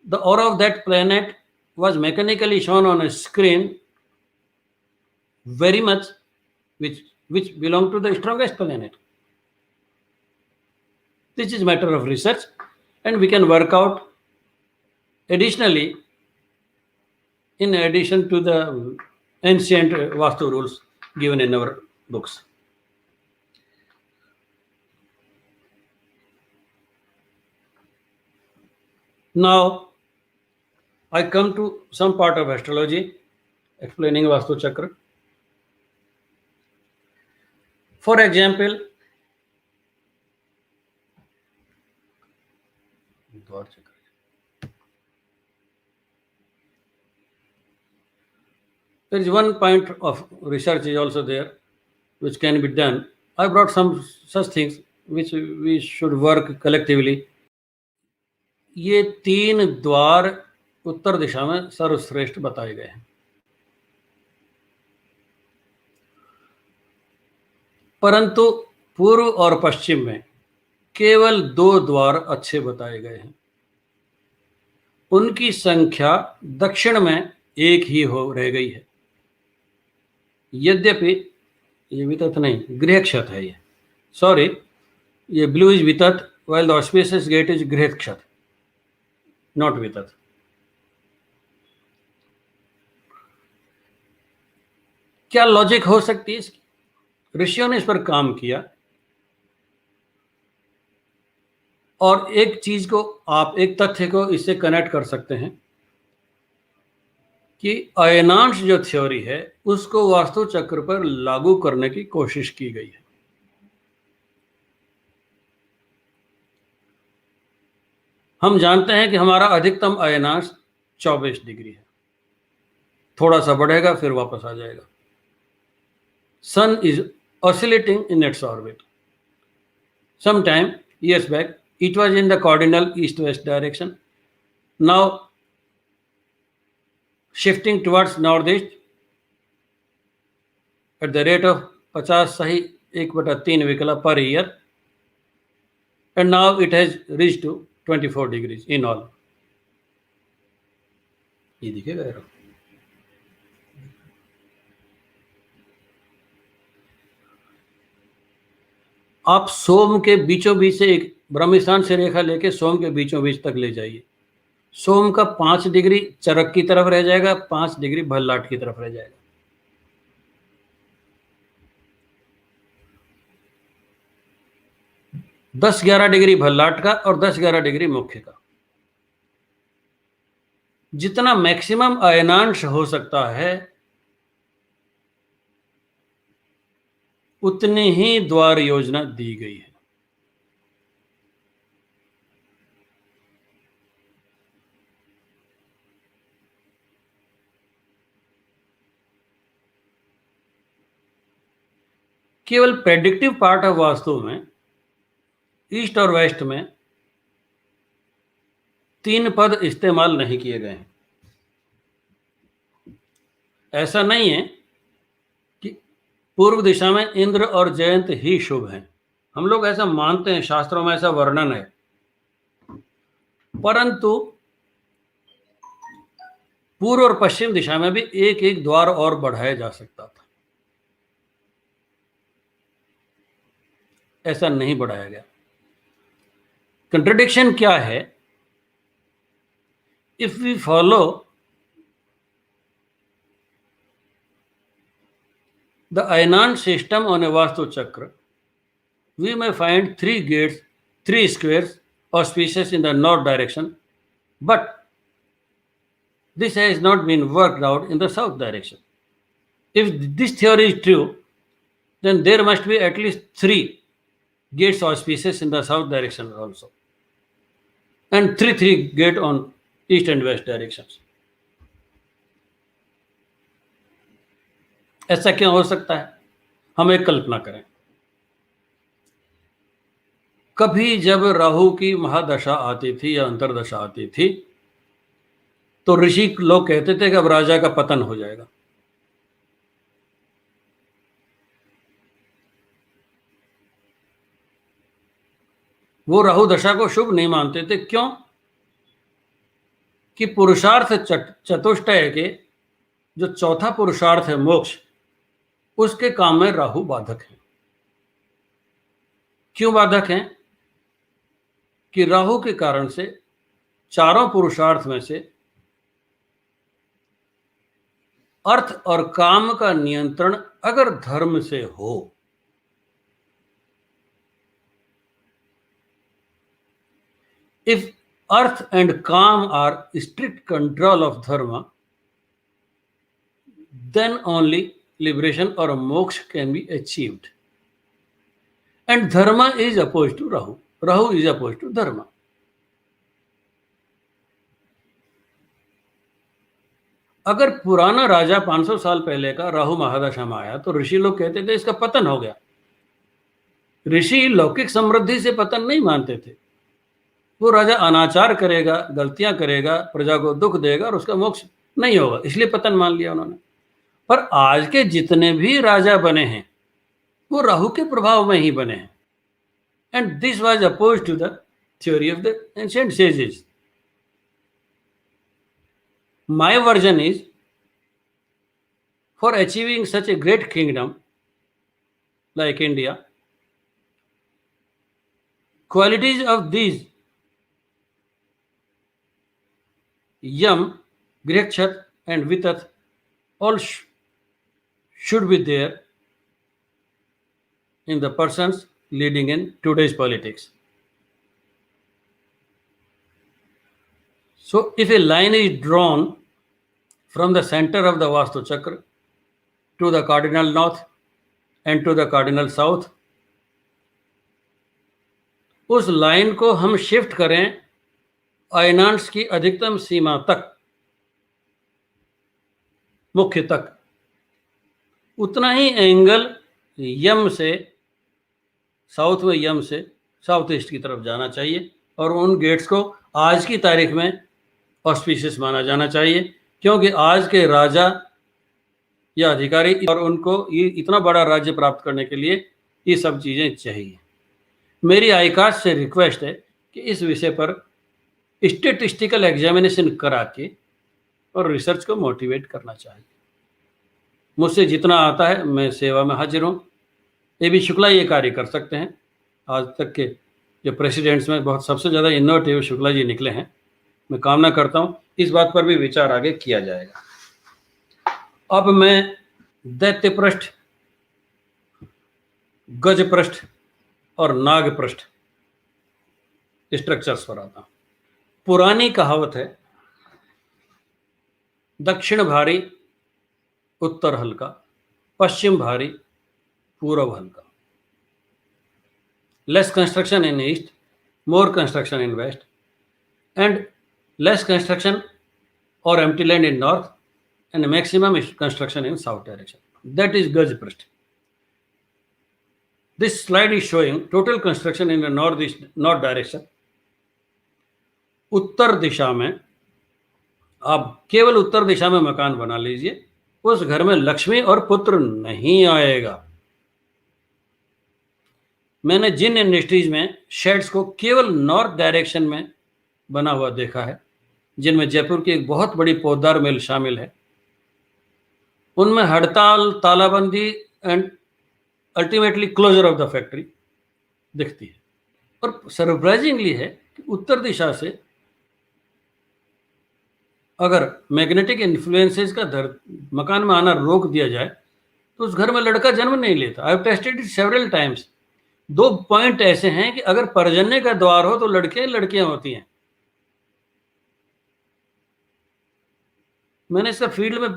the aura of that planet was mechanically shown on a screen very much which belonged to the strongest planet. This is a matter of research, and we can work out additionally, in addition to the ancient Vastu rules given in our books. Now, I come to some part of astrology explaining Vastu Chakra. For example, there is one point of research is also there which can be done. I brought some such things which we should work collectively. ये 3 द्वार उत्तर दिशा में सर्वश्रेष्ठ बताए गए हैं, परंतु पूर्व और पश्चिम में केवल 2 द्वार अच्छे बताए गए हैं। उनकी संख्या दक्षिण में 1 ही रह गई है। यद्यपि ये वितत नहीं, गृह क्षत है। ये सॉरी, ये ब्लू इज वितत while the auspicious gate is गृह क्षत, not वितत। क्या लॉजिक हो सकती है इसकी? ऋषियों ने इस पर काम किया, और एक चीज को आप, एक तथ्य को इससे कनेक्ट कर सकते हैं कि अयनांश जो थ्योरी है उसको वास्तु चक्र पर लागू करने की कोशिश की गई है। हम जानते हैं कि हमारा अधिकतम अयनांश 24 डिग्री है, थोड़ा सा बढ़ेगा फिर वापस आ जाएगा। Sun is oscillating in its orbit. Sometime years back it was in the cardinal east-west direction, now shifting towards northeast at the rate of 50 सही 1/3 विकला per year, and now it has reached to 24 degrees in all. ये दिखेगा यार। आप सोम के बीचों बीच से एक ब्रह्मस्थान से रेखा लेके सोम के बीचों बीच तक ले जाइए। सोम का 5 डिग्री चरक की तरफ रह जाएगा, 5 डिग्री भल्लाट की तरफ रह जाएगा। दस 11 डिग्री भल्लाट का और 10-11 डिग्री मुख्य का। जितना मैक्सिमम अयनांश हो सकता है उतनी ही द्वार योजना दी गई है। केवल प्रेडिक्टिव पार्ट ऑफ वास्तु में ईस्ट और वेस्ट में 3 पद इस्तेमाल नहीं किए गए हैं। ऐसा नहीं है कि पूर्व दिशा में इंद्र और जयंत ही शुभ हैं। हम लोग ऐसा मानते हैं, शास्त्रों में ऐसा वर्णन है, परंतु पूर्व और पश्चिम दिशा में भी एक एक द्वार और बढ़ाया जा सकता था, ऐसा नहीं बढ़ाया गया। कंट्रडिक्शन क्या है? If we follow the Aynan system on a Vastu Chakra, we may find 3 gates, 3 squares auspicious in the north direction, but this has not been worked out in the south direction. If this theory is true, then there must be at least 3 gates auspicious in the south direction also, and 3 gate on east and west directions. ऐसा क्यों हो सकता है? हम एक कल्पना करें। कभी जब राहु की महादशा आती थी या अंतरदशा आती थी तो ऋषि लोग कहते थे कि अब राजा का पतन हो जाएगा। वो राहु दशा को शुभ नहीं मानते थे। क्यों? कि पुरुषार्थ चतुष्टय के जो चौथा पुरुषार्थ है मोक्ष, उसके काम में राहु बाधक है। क्यों बाधक हैं? कि राहु के कारण से चारों पुरुषार्थ में से अर्थ और काम का नियंत्रण अगर धर्म से हो, इफ अर्थ एंड काम आर स्ट्रिक्ट कंट्रोल ऑफ धर्म, then only liberation or moksha can be achieved. And dharma is opposed to Rahu. Rahu is opposed to dharma. अगर पुराना राजा 500 साल पहले का राहु महादशा में आया तो ऋषि लोग कहते थे इसका पतन हो गया। ऋषि लौकिक समृद्धि से पतन नहीं मानते थे। वो राजा अनाचार करेगा, गलतियां करेगा, प्रजा को दुख देगा और उसका मोक्ष नहीं होगा, इसलिए पतन मान लिया उन्होंने। पर आज के जितने भी राजा बने हैं वो राहु के प्रभाव में ही बने हैं। And this was opposed to the theory of the ancient sages. My version is, for achieving such a great kingdom like India, qualities of these Yama, Grihakshata and Vitatha all should be there in the persons leading in today's politics. So if a line is drawn from the center of the Vastu Chakra to the cardinal north and to the cardinal south, उस line को हम shift करें अयनांश की अधिकतम सीमा तक, मुख्य तक, उतना ही एंगल यम से साउथ में, यम से साउथ ईस्ट की तरफ जाना चाहिए और उन गेट्स को आज की तारीख में ऑस्पिशियस माना जाना चाहिए, क्योंकि आज के राजा या अधिकारी और उनको ये इतना बड़ा राज्य प्राप्त करने के लिए ये सब चीज़ें चाहिए। मेरी आईकास्ट से रिक्वेस्ट है कि इस विषय पर स्टेटिस्टिकल एग्जामिनेशन करा के और रिसर्च को मोटिवेट करना चाहिए। मुझसे जितना आता है मैं सेवा में हाजिर हूँ। ए बी शुक्ला ये कार्य कर सकते हैं। आज तक के जो प्रेसिडेंट्स में बहुत सबसे ज़्यादा इनोवेटिव शुक्ला जी निकले हैं। मैं कामना करता हूँ इस बात पर भी विचार आगे किया जाएगा। अब मैं दैत्य पृष्ठ, गज पृष्ठ और नाग पृष्ठ स्ट्रक्चर्स पर आता हूँ। पुरानी कहावत है, दक्षिण भारी उत्तर हल्का, पश्चिम भारी पूर्व हल्का। Less construction in east, more construction in west, and less construction और empty land in north and maximum construction in south direction. That is Gaj Prasth. This slide is showing total construction in the north direction. उत्तर दिशा में आप केवल उत्तर दिशा में मकान बना लीजिए, उस घर में लक्ष्मी और पुत्र नहीं आएगा। मैंने जिन इंडस्ट्रीज में शेड्स को केवल नॉर्थ डायरेक्शन में बना हुआ देखा है, जिनमें जयपुर की एक बहुत बड़ी पौधार मिल शामिल है, उनमें हड़ताल, तालाबंदी and ultimately closure of the factory दिखती है। और सरप्राइजिंगली है कि उत्तर दिशा से अगर मैग्नेटिक इन्फ्लुएंसेस का मकान में आना रोक दिया जाए तो उस घर में लड़का जन्म नहीं लेता। I have tested it several times. 2 point ऐसे हैं कि अगर पर्जन्य का द्वार हो तो लड़के लड़कियां होती हैं। मैंने इसका फील्ड में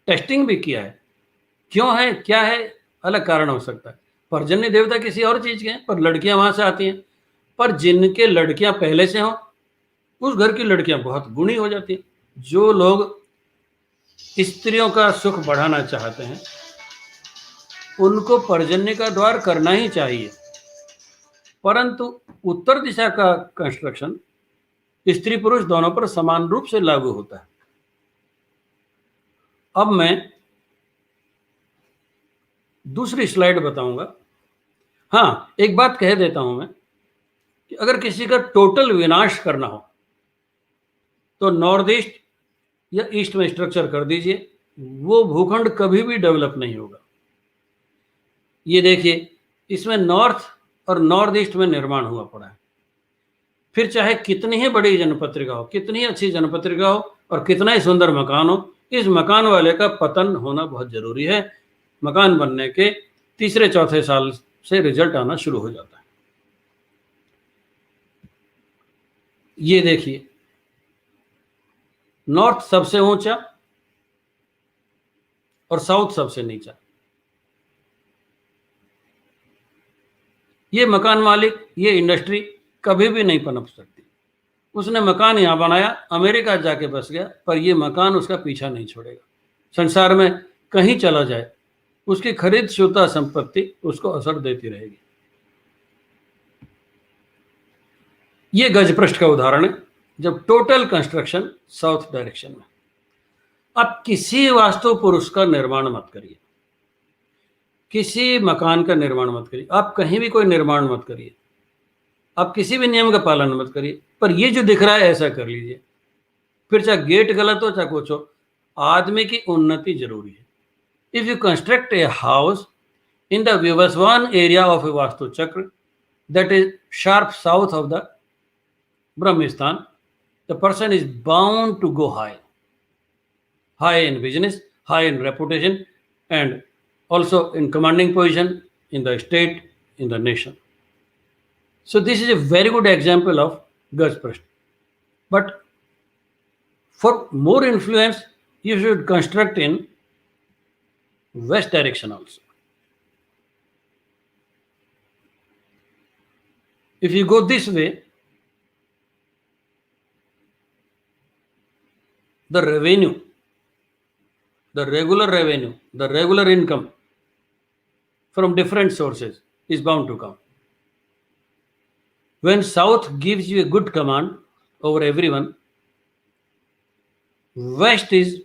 टेस्टिंग भी किया है। क्यों है, क्या है, अलग कारण हो सकता है। पर्जन्य देवता किसी और चीज के हैं, पर लड़कियां वहां से आती हैं। पर जिनके लड़कियां पहले से हों, उस घर की लड़कियां बहुत गुणी हो जाती हैं। जो लोग स्त्रियों का सुख बढ़ाना चाहते हैं, उनको पर्जन्य का द्वार करना ही चाहिए। परंतु उत्तर दिशा का कंस्ट्रक्शन स्त्री पुरुष दोनों पर समान रूप से लागू होता है। अब मैं दूसरी स्लाइड बताऊंगा। हाँ, एक बात कह देता हूं मैं कि अगर किसी का टोटल विनाश करना हो तो नॉर्थ ईस्ट या ईस्ट में स्ट्रक्चर कर दीजिए, वो भूखंड कभी भी डेवलप नहीं होगा। ये देखिए, इसमें नॉर्थ और नॉर्थ ईस्ट में निर्माण हुआ पड़ा है। फिर चाहे कितनी ही बड़ी जनपत्रिका हो, कितनी अच्छी जनपत्रिका हो और कितना ही सुंदर मकान हो, इस मकान वाले का पतन होना बहुत जरूरी है। मकान बनने के तीसरे चौथे साल से रिजल्ट आना शुरू हो जाता है। ये देखिए, नॉर्थ सबसे ऊंचा और साउथ सबसे नीचा। ये मकान मालिक, ये इंडस्ट्री कभी भी नहीं पनप सकती। उसने मकान यहां बनाया, अमेरिका जाके बस गया, पर ये मकान उसका पीछा नहीं छोड़ेगा। संसार में कहीं चला जाए, उसकी खरीद शुदा संपत्ति उसको असर देती रहेगी। ये गजपृष्ठ का उदाहरण है, जब टोटल कंस्ट्रक्शन साउथ डायरेक्शन में। आप किसी वास्तु पुरुष का निर्माण मत करिए, किसी मकान का निर्माण मत करिए, आप कहीं भी कोई निर्माण मत करिए, आप किसी भी नियम का पालन मत करिए, पर ये जो दिख रहा है ऐसा कर लीजिए। फिर चाहे गेट गलत हो चाहे कुछ हो, आदमी की उन्नति जरूरी है। If you construct a house in the Vivaswan area of a vastu chakra that is sharp south of the Brahmasthan, the person is bound to go high in business, high in reputation, and also in commanding position in the state, in the nation. So this is a very good example of Gajprasth. But for more influence, you should construct in west direction also. If you go this way, the revenue, the regular income from different sources is bound to come. When south gives you a good command over everyone, west is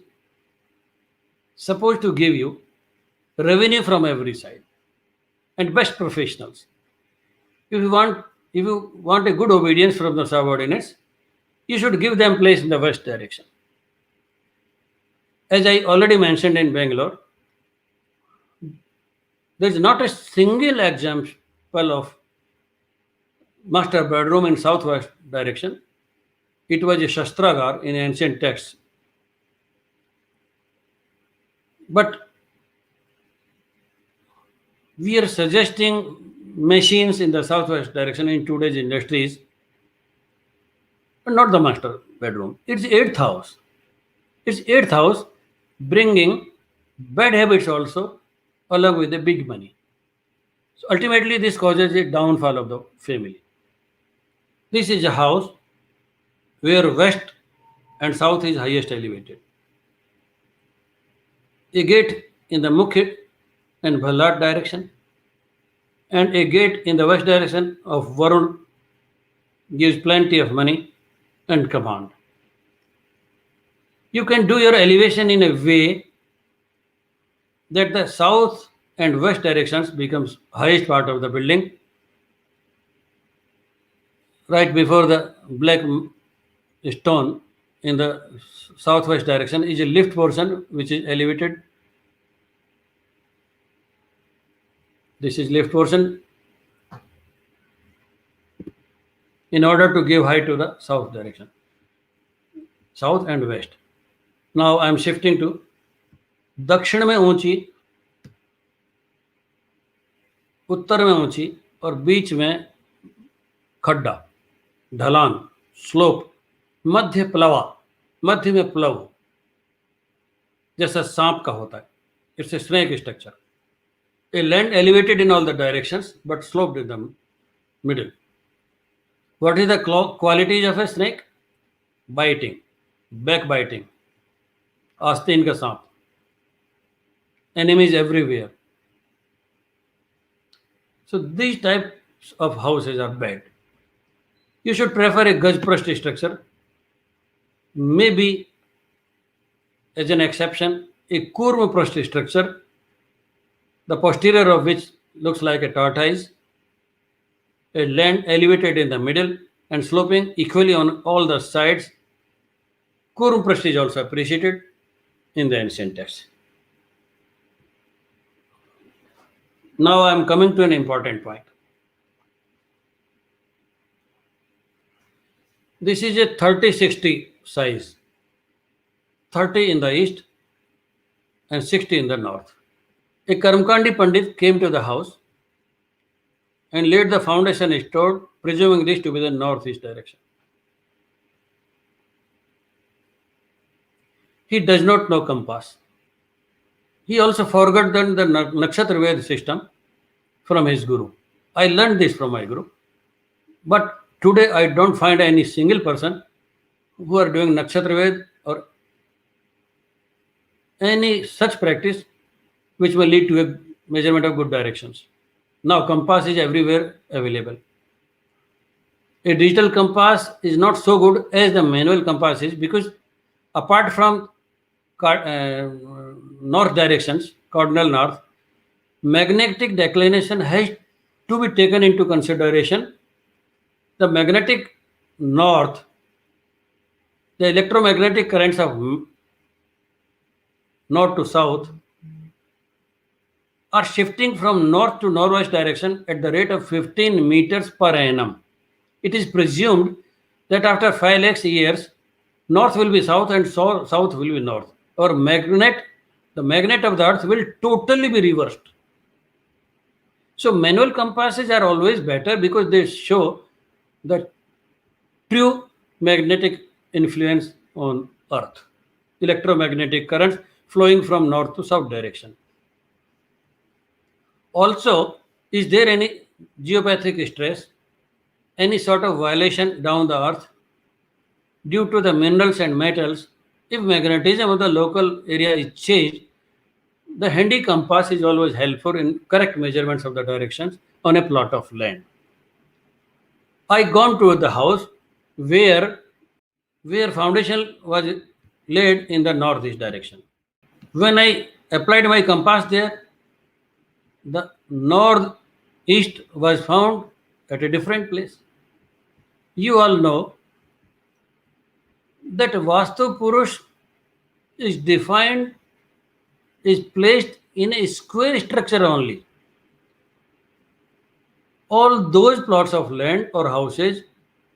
supposed to give you revenue from every side and best professionals. If you want a good obedience from the subordinates, you should give them place in the west direction. As I already mentioned in Bangalore, there is not a single example of master bedroom in southwest direction. It was a shastragar in ancient texts. But we are suggesting machines in the southwest direction in today's industries, but not the master bedroom. It's eighth house. It's eighth house bringing bad habits also along with the big money. So ultimately, this causes a downfall of the family. This is a house where west and south is highest elevated. A gate in the Mukhya and Bhalat direction, and a gate in the west direction of Varun gives plenty of money and command. You can do your elevation in a way that the south and west directions becomes highest part of the building. Right before the black stone in the southwest direction is a lift portion which is elevated. This is lift portion in order to give height to the south direction, south and west. Now I am shifting to दक्षिण में ऊंची, उत्तर में ऊंची और बीच में खड्डा, ढलान, slope, मध्य में प्लव जैसा सांप का होता है. It's a snake structure. A land elevated in all the directions but sloped in the middle. What is the qualities of a snake? Biting, backbiting, आस्तीन का सांप, enemies everywhere. So these types of houses are bad. You should prefer a Gajprasth structure. Maybe as an exception, a Kurmaprasth structure, the posterior of which looks like a tortoise, a land elevated in the middle and sloping equally on all the sides. Kurmaprasth is also appreciated in the ancient texts. Now I am coming to an important point. This is a 30-60 size, 30 in the east and 60 in the north. A Karmkandi Pandit came to the house and laid the foundation stone, presuming this to be the northeast direction. He does not know compass. He also forgot the Nakshatra Ved system from his guru. I learned this from my guru. But today I don't find any single person who are doing Nakshatra Ved or any such practice which will lead to a measurement of good directions. Now compass is everywhere available. A digital compass is not so good as the manual compass is, because apart from north directions, cardinal north, magnetic declination has to be taken into consideration. The magnetic north, the electromagnetic currents of north to south are shifting from north to northwest direction at the rate of 15 meters per annum. It is presumed that after 5 lakhs years, north will be south and south will be north. Our magnet the magnet of the earth will totally be reversed. So manual compasses are always better because they show the true magnetic influence on earth, electromagnetic currents flowing from north to south direction. Also, is there any geopathic stress, any sort of violation down the earth due to the minerals and metals? If magnetism of the local area is changed, the handy compass is always helpful in correct measurements of the directions on a plot of land. I gone to the house where foundation was laid in the northeast direction. When I applied my compass there, the northeast was found at a different place. You all know that Vastu Purush is defined, is placed in a square structure only. All those plots of land or houses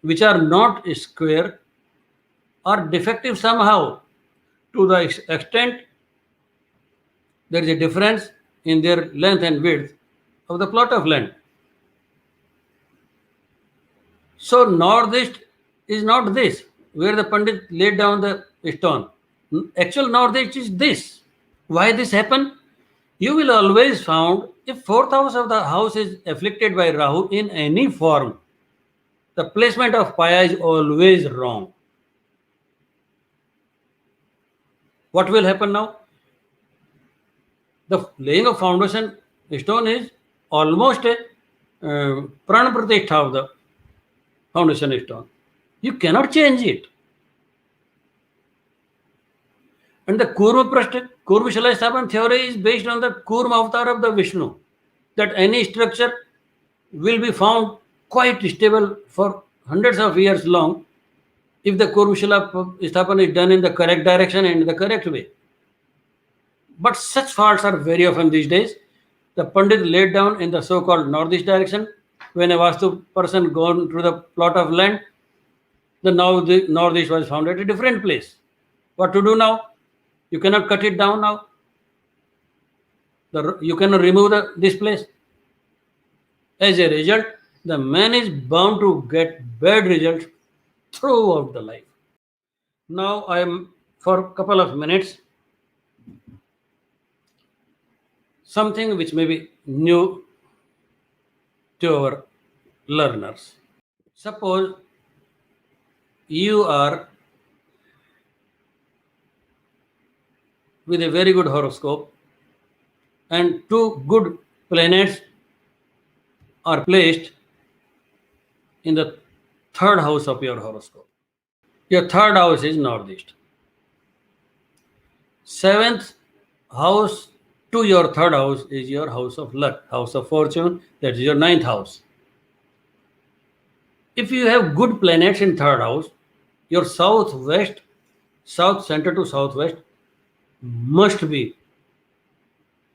which are not square are defective somehow to the extent there is a difference in their length and width of the plot of land. So northeast is not this, where the Pandit laid down the stone. Actual northeast is this. Why this happen? You will always found if fourth house of the house is afflicted by Rahu in any form, the placement of Paya is always wrong. What will happen now? The laying of foundation stone is almost a Pran Pratishtha of the foundation stone. You cannot change it. And the Kurma Shalai Sthapan theory is based on the Kurma avatar of the Vishnu, that any structure will be found quite stable for hundreds of years long if the Kurma Shalai Sthapan is done in the correct direction and in the correct way. But such faults are very often these days. The Pandit laid down in the so-called northeast direction. When a Vastu person gone to the plot of land, the northeast was found at a different place. What to do now? You cannot cut it down now. You cannot remove this place. As a result, the man is bound to get bad results throughout the life. Now I am, for a couple of minutes, something which may be new to our learners. Suppose you are with a very good horoscope and two good planets are placed in the third house of your horoscope. Your third house is northeast. Seventh house to your third house is your house of luck, house of fortune, that is your ninth house. If you have good planets in third house, your southwest, south center to southwest must be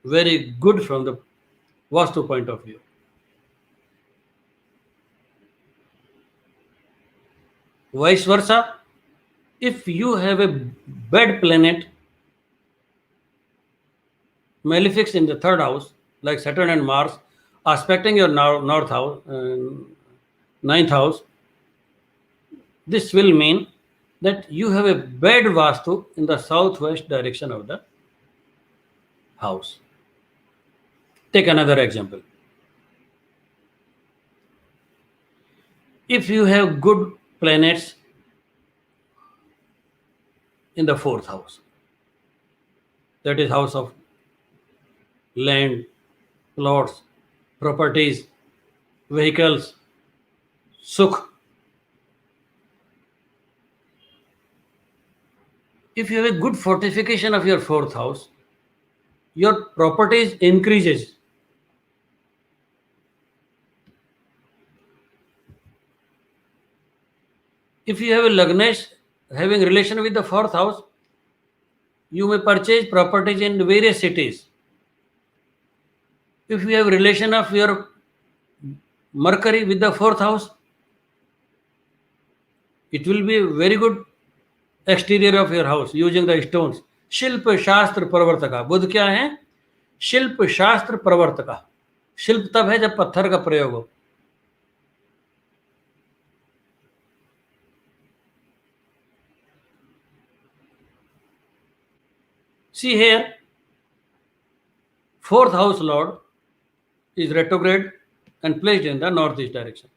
very good from the Vastu point of view. Vice versa, if you have a bad planet, malefics in the third house, like Saturn and Mars, aspecting your north house, ninth house, this will mean that you have a bad Vastu in the southwest direction of the house. Take another example. If you have good planets in the fourth house, that is house of land, plots, properties, vehicles, sukh. If you have a good fortification of your fourth house, your properties increases. If you have a Lagnesh having relation with the fourth house, you may purchase properties in various cities. If you have relation of your Mercury with the fourth house, it will be very good exterior of your house using the stones. शिल्प शास्त्र प्रवर्तका। बुध क्या है? शिल्प शास्त्र प्रवर्तका। शिल्प तब है जब पत्थर का प्रयोग हो। See here, fourth house lord is retrograde and placed in the northeast direction.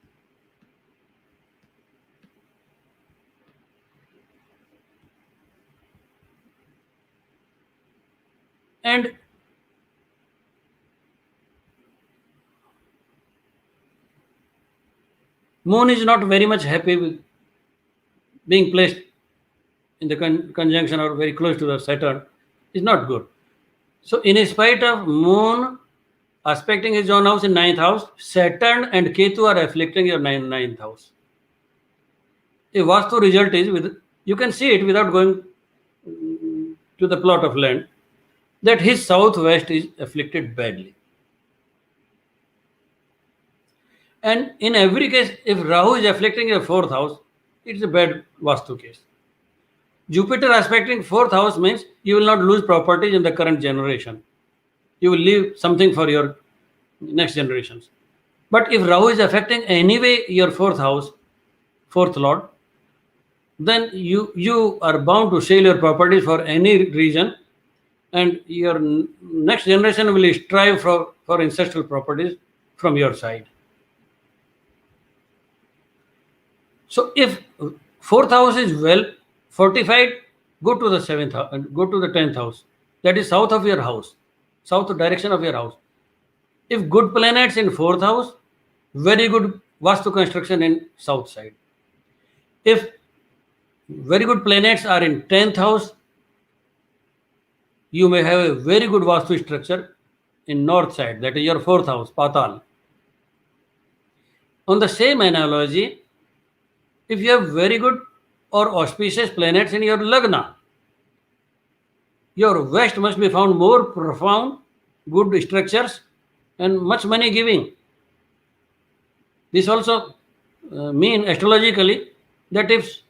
And moon is not very much happy with being placed in the conjunction or very close to the Saturn. Is not good. So in spite of moon aspecting his own house in 9th house, Saturn and Ketu are afflicting your 9th house. A Vastu result is, you can see it without going to the plot of land, that his southwest is afflicted badly. And in every case, if Rahu is afflicting your 4th house, it's a bad Vastu case. Jupiter aspecting 4th house means you will not lose properties in the current generation. You will leave something for your next generations. But if Rahu is affecting anyway your 4th house, 4th lord, then you are bound to sell your properties for any reason, and your next generation will strive for ancestral properties from your side. So if 4th house is well fortified, go to the 7th house and go to the 10th house. That is south of your house, south direction of your house. If good planets in 4th house, very good Vastu construction in south side. If very good planets are in 10th house, you may have a very good Vastu structure in north side, that is your 4th house, Patal. On the same analogy, if you have very good or auspicious planets in your Lagna, your west must be found more profound, good structures, and much money giving. This also mean astrologically that if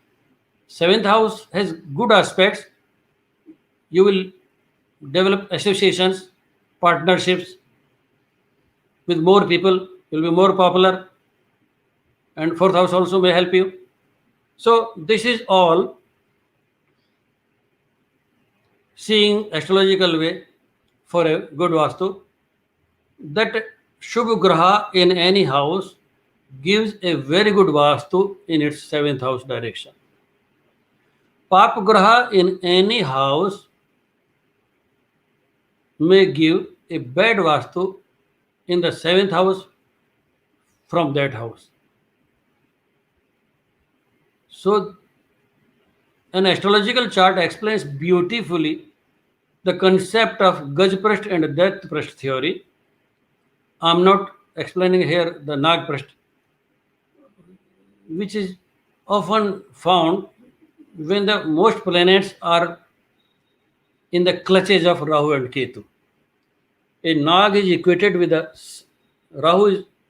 7th house has good aspects, you will develop associations, partnerships with more people, you will be more popular, and 4th house also may help you. So this is all seeing astrological way for a good Vastu, that Shubh Graha in any house gives a very good Vastu in its 7th house direction. Pap Graha in any house may give a bad Vastu in the 7th house from that house. So an astrological chart explains beautifully the concept of Gajprasth and Daitprasth theory. I'm not explaining here the Nagprasth, which is often found when the most planets are in the clutches of Rahu and Ketu. A Nag is equated with the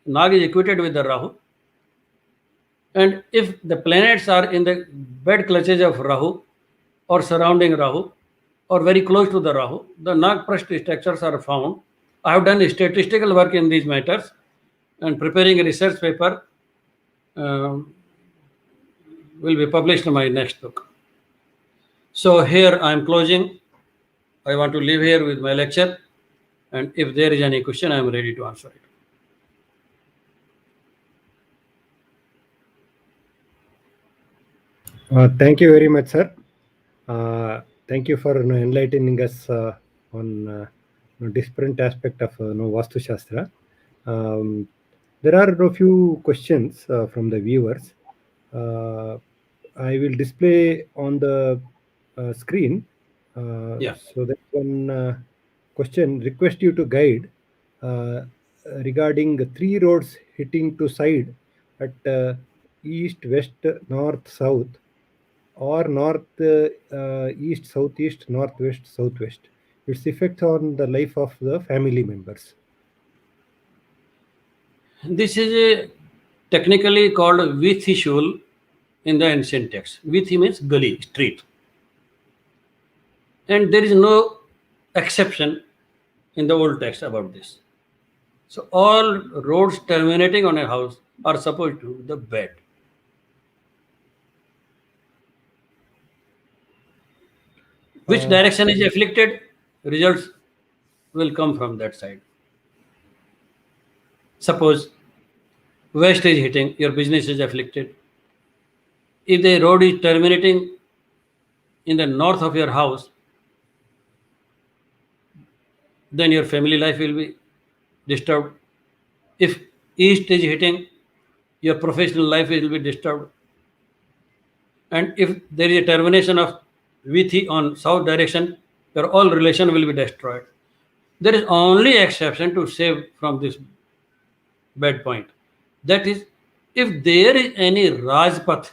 Nag is equated with the Rahu, and if the planets are in the bad clutches of Rahu or surrounding Rahu or very close to the Rahu, the Nagprasth structures are found. I have done statistical work in these matters and preparing a research paper will be published in my next book. So here I am closing. I want to leave here with my lecture, and if there is any question, I am ready to answer it. Thank you very much, sir. Thank you for enlightening us on different aspect of Vastu Shastra. There are a few questions from the viewers. I will display on the screen. Yeah. So that one question, request you to guide regarding 3 roads hitting to side at east, west, north, south, or north, east, southeast, northwest, southwest. Its effect on the life of the family members. This is technically called Vithishul in the ancient text. Vithi means gully, street. and there is no exception in the old text about this. So all roads terminating on a house are supposed to be the bed. Which direction is afflicted, results will come from that side. Suppose west is hitting, your business is afflicted. If the road is terminating in the north of your house, then your family life will be disturbed. If east is hitting, your professional life will be disturbed. And if there is a termination of Vithi on south direction, your all relation will be destroyed. There is only exception to save from this bad point. That is, if there is any Rajpath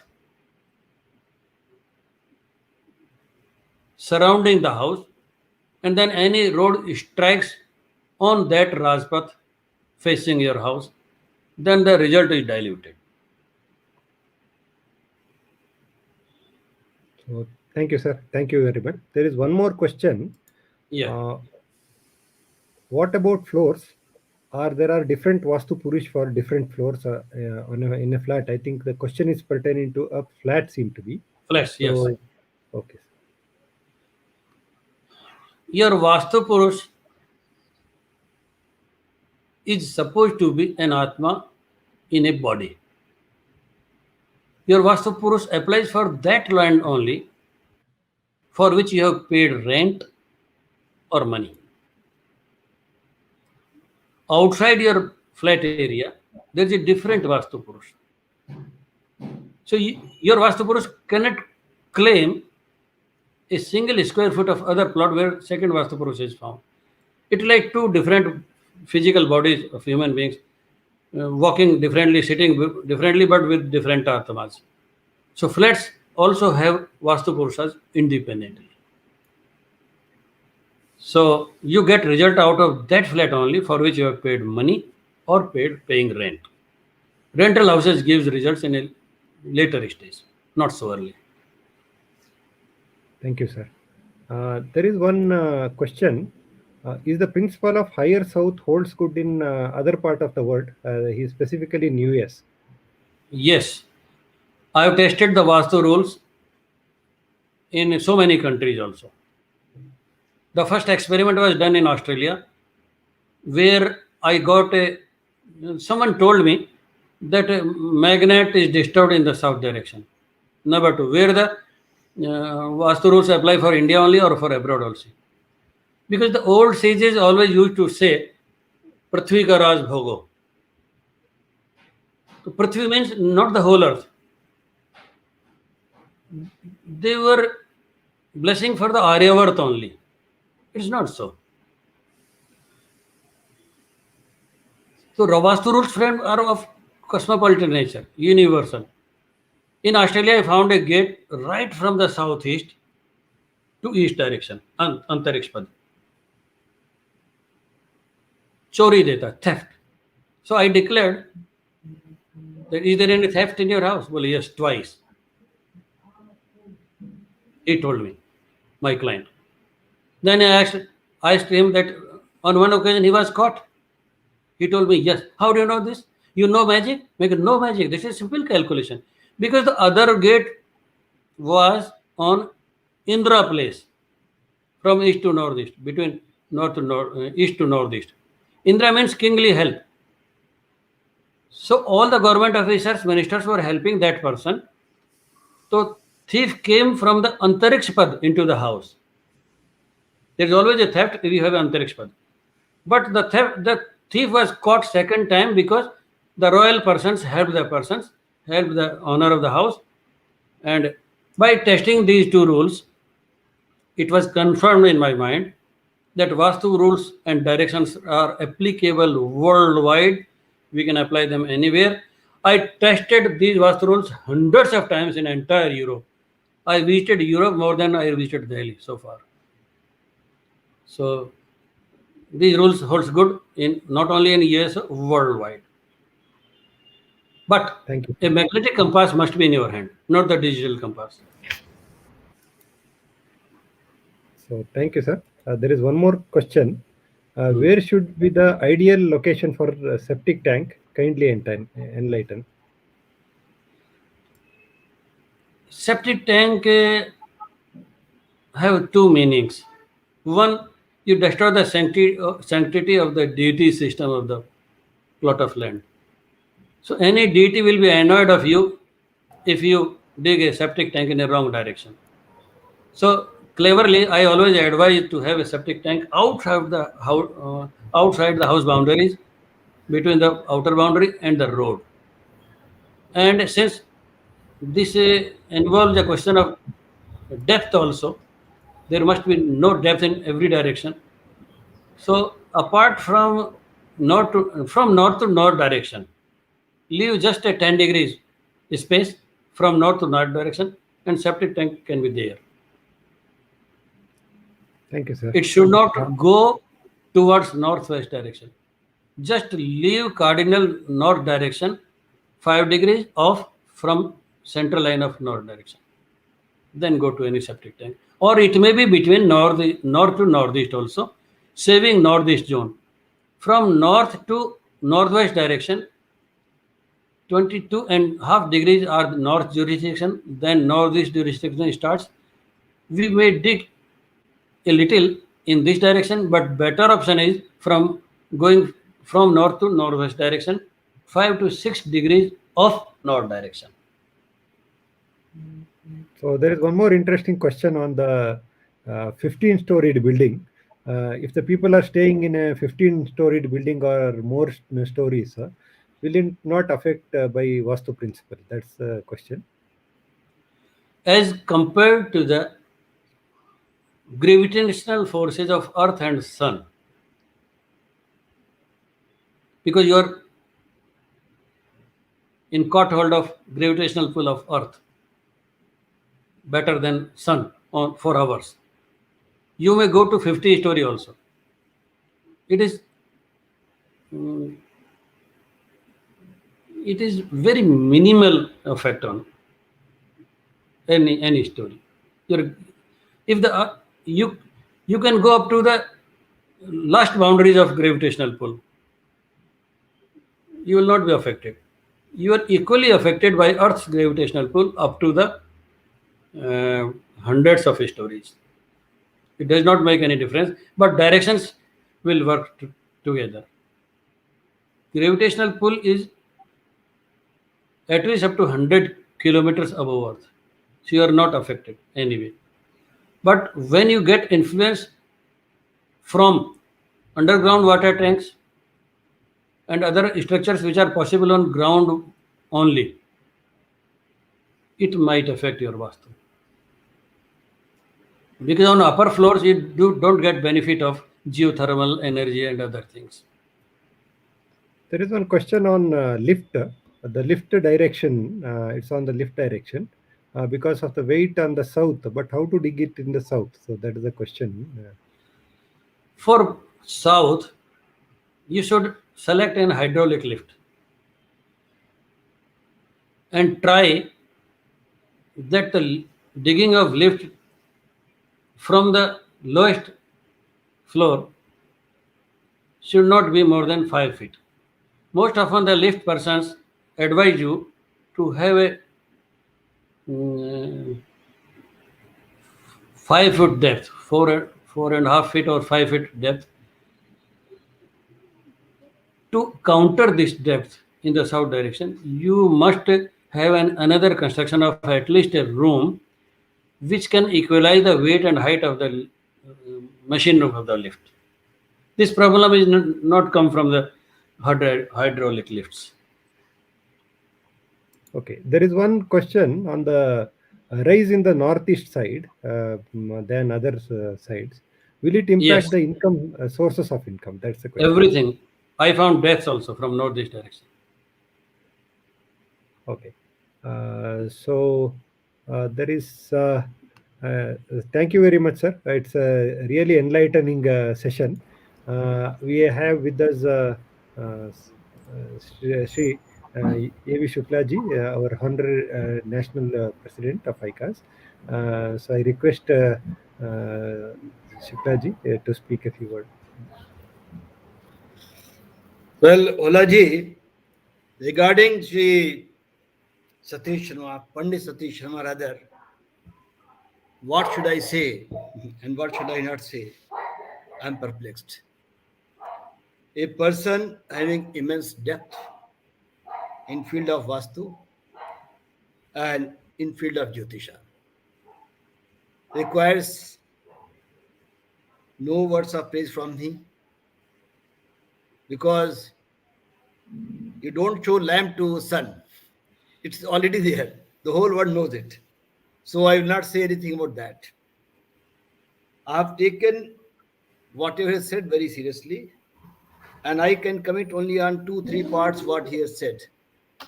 surrounding the house, and then any road strikes on that Rajpath facing your house, then the result is diluted. So thank you, sir. Thank you very much. There is one more question. Yeah. What about floors? There are different Vastu Purush for different floors in a flat? I think the question is pertaining to a flat, seem to be. Flesh, yes. So, okay. Your Vastu Purush is supposed to be an Atma in a body. Your Vastu Purush applies for that land only for which you have paid rent or money. Outside your flat area, there is a different Vastu Purush. So your Vastu Purush cannot claim a single square foot of other plot where second Vastu Purush is found. It's like two different physical bodies of human beings walking differently, sitting differently, but with different Atmas. So flats also have Vastu Purushas independently. So you get result out of that flat only for which you have paid money or paying rent. Rental houses gives results in a later stage, not so early. Thank you, sir. There is one question. Is the principle of higher south holds good in other part of the world? He is specifically in US. Yes, I have tested the Vastu rules in so many countries also. The first experiment was done in Australia, where I got someone told me that a magnet is disturbed in the south direction. Number two, where the Vastu rules apply for India only or for abroad also. Because the old sages always used to say, Prithvi ka raj bhogo. So Prithvi means not the whole earth. They were blessing for the Aryavarth only. It's not so. So Vastu rules, friend, are of cosmopolitan nature, universal. In Australia, I found a gate right from the southeast to east direction, Antarikshpad. Chori deta, theft. So I declared that is there any theft in your house? Well, yes, twice. He told me, my client. Then I asked him that on one occasion he was caught. He told me, yes. How do you know this? You know magic? Make it no magic. This is simple calculation. Because the other gate was on Indra place from east to northeast, between north to north, east to northeast. Indra means kingly help. So all the government officers, ministers were helping that person. So thief came from the Antarikshpad into the house. There is always a theft if you have Antarikshpad. But the thief was caught second time because the royal persons helped the owner of the house. And by testing these two rules, it was confirmed in my mind that Vastu rules and directions are applicable worldwide. We can apply them anywhere. I tested these Vastu rules hundreds of times in entire Europe. I visited Europe more than I visited Delhi so far. So these rules holds good in not only in US, worldwide. But Thank you. A magnetic compass must be in your hand, not the digital compass. So thank you, sir. There is one more question. Where should be the ideal location for septic tank? Kindly enlighten. Septic tank have two meanings. One, you destroy the sanctity of the deity system of the plot of land. So any deity will be annoyed of you if you dig a septic tank in a wrong direction. So cleverly, I always advise to have a septic tank outside the house boundaries, between the outer boundary and the road. And since this involves a question of depth also, there must be no depth in every direction. So apart from north to north direction, leave just a 10 degrees space from north to north direction, and septic tank can be there. Thank you, sir. It should not go towards northwest direction. Just leave cardinal north direction 5 degrees off from central line of north direction. Then go to any septic tank. Or it may be between north to northeast also, saving northeast zone. From north to northwest direction, 22.5 degrees are the north jurisdiction, then northeast jurisdiction starts. We may dig a little in this direction, but better option is going from north to northwest direction, 5 to 6 degrees of north direction. So there is one more interesting question on the 15-storied building. If the people are staying in a 15-storied building or more stories, will it not affect by Vastu principle? That's the question. As compared to the gravitational forces of earth and sun, because you are in caught hold of gravitational pull of earth better than sun for hours. You may go to 50 story also. It is very minimal effect on any story. You can go up to the last boundaries of gravitational pull. You will not be affected. You are equally affected by Earth's gravitational pull up to the hundreds of stories. It does not make any difference, but directions will work together. Gravitational pull is at least up to 100 kilometers above Earth. So you are not affected anyway. But when you get influence from underground water tanks and other structures which are possible on ground only, it might affect your Vastu. Because on upper floors, you don't get benefit of geothermal energy and other things. There is one question on lift. The lift direction, it's on the lift direction because of the weight on the south, but how to dig it in the south? So that is the question. For south, you should select an hydraulic lift and try that the digging of lift from the lowest floor should not be more than 5 feet. Most often the lift persons advise you to have a 5 foot depth, 4.5 feet or 5 feet depth. To counter this depth in the south direction, you must have another construction of at least a room which can equalize the weight and height of the machine room of the lift. This problem is not come from the hydraulic lifts. Okay, there is one question on the rise in the northeast side than other sides. Will it impact Yes. the income sources of income? That's the question. Everything. I found deaths also from northeast direction. Okay. So there is. Thank you very much, sir. It's a really enlightening session. We have with us Sri A.V. Shuklaji, our Honorary National President of ICAS. So I request Shuklaji to speak a few words. Well, Olaji, regarding Sri Satish Sharma, Pandit Satish Sharma rather, what should I say and what should I not say? I'm perplexed. A person having immense depth in field of Vastu and in field of Jyotisha requires no words of praise from me, because you don't show lamp to sun. It's already there. The whole world knows it. So I will not say anything about that. I have taken whatever he has said very seriously, and I can comment only on 2-3 parts what he has said.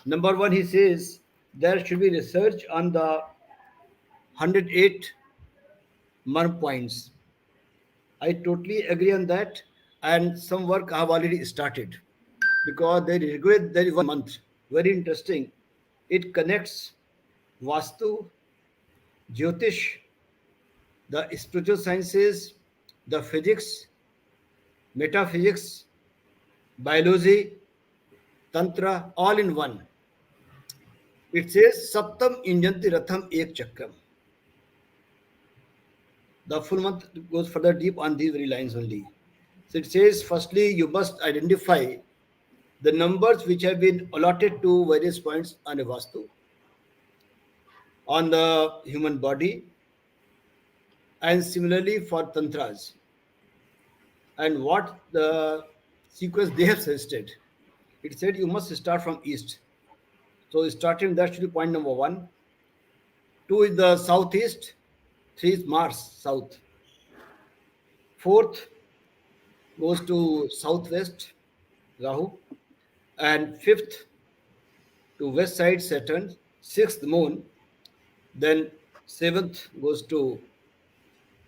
Number one, he says there should be research on the 108 mark points. I totally agree on that, and some work I have already started, because there is 1 month, very interesting. It connects Vastu, Jyotish, the spiritual sciences, the physics, metaphysics, biology, tantra, all in one. It says Saptam Injanti Ratham Ek Chakram. The full month goes further deep on these very lines only. So it says, firstly, you must identify the numbers which have been allotted to various points on a Vastu, on the human body, and similarly for tantras, and what the sequence they have suggested. It said you must start from east. So starting, that should be point number 1. 2 is the southeast, 3 is Mars, south. 4th goes to southwest, Rahu, and 5th to west side, Saturn. 6th, Moon. Then 7th goes to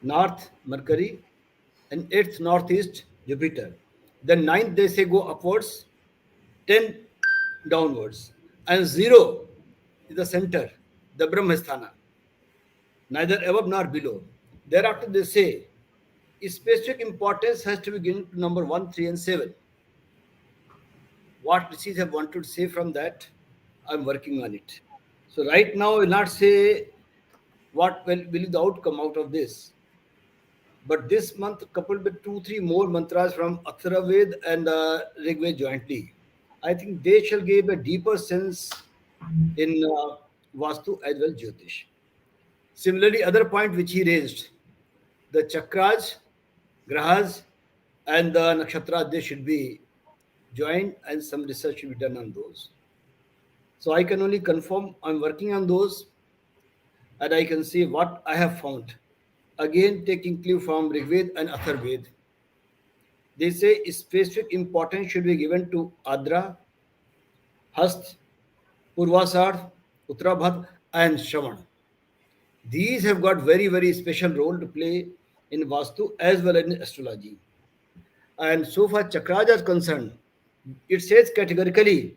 north, Mercury, and 8th northeast, Jupiter. Then 9th, they say, go upwards, 10 downwards, and 0 is the center, the Brahmasthana, neither above nor below. Thereafter, they say specific importance has to be given to number 1, 3, and 7. What rishis have wanted to say from that, I'm working on it. So right now, I will not say what will be the outcome out of this. But this month, coupled with 2-3 more mantras from Atharvaved and Rigved jointly, I think they shall give a deeper sense in Vastu as well Jyotish. Similarly, other point which he raised, the chakras, grahas, and the nakshatras, they should be joined, and some research should be done on those. So I can only confirm I'm working on those, and I can see what I have found. Again, taking clue from Rigved and Atharvaved. They say specific importance should be given to Adra, Hast, Purvasarth, Uttarabhad, and Shravan. These have got very, very special role to play in Vastu as well as in astrology. And so far Chakras are concerned, it says categorically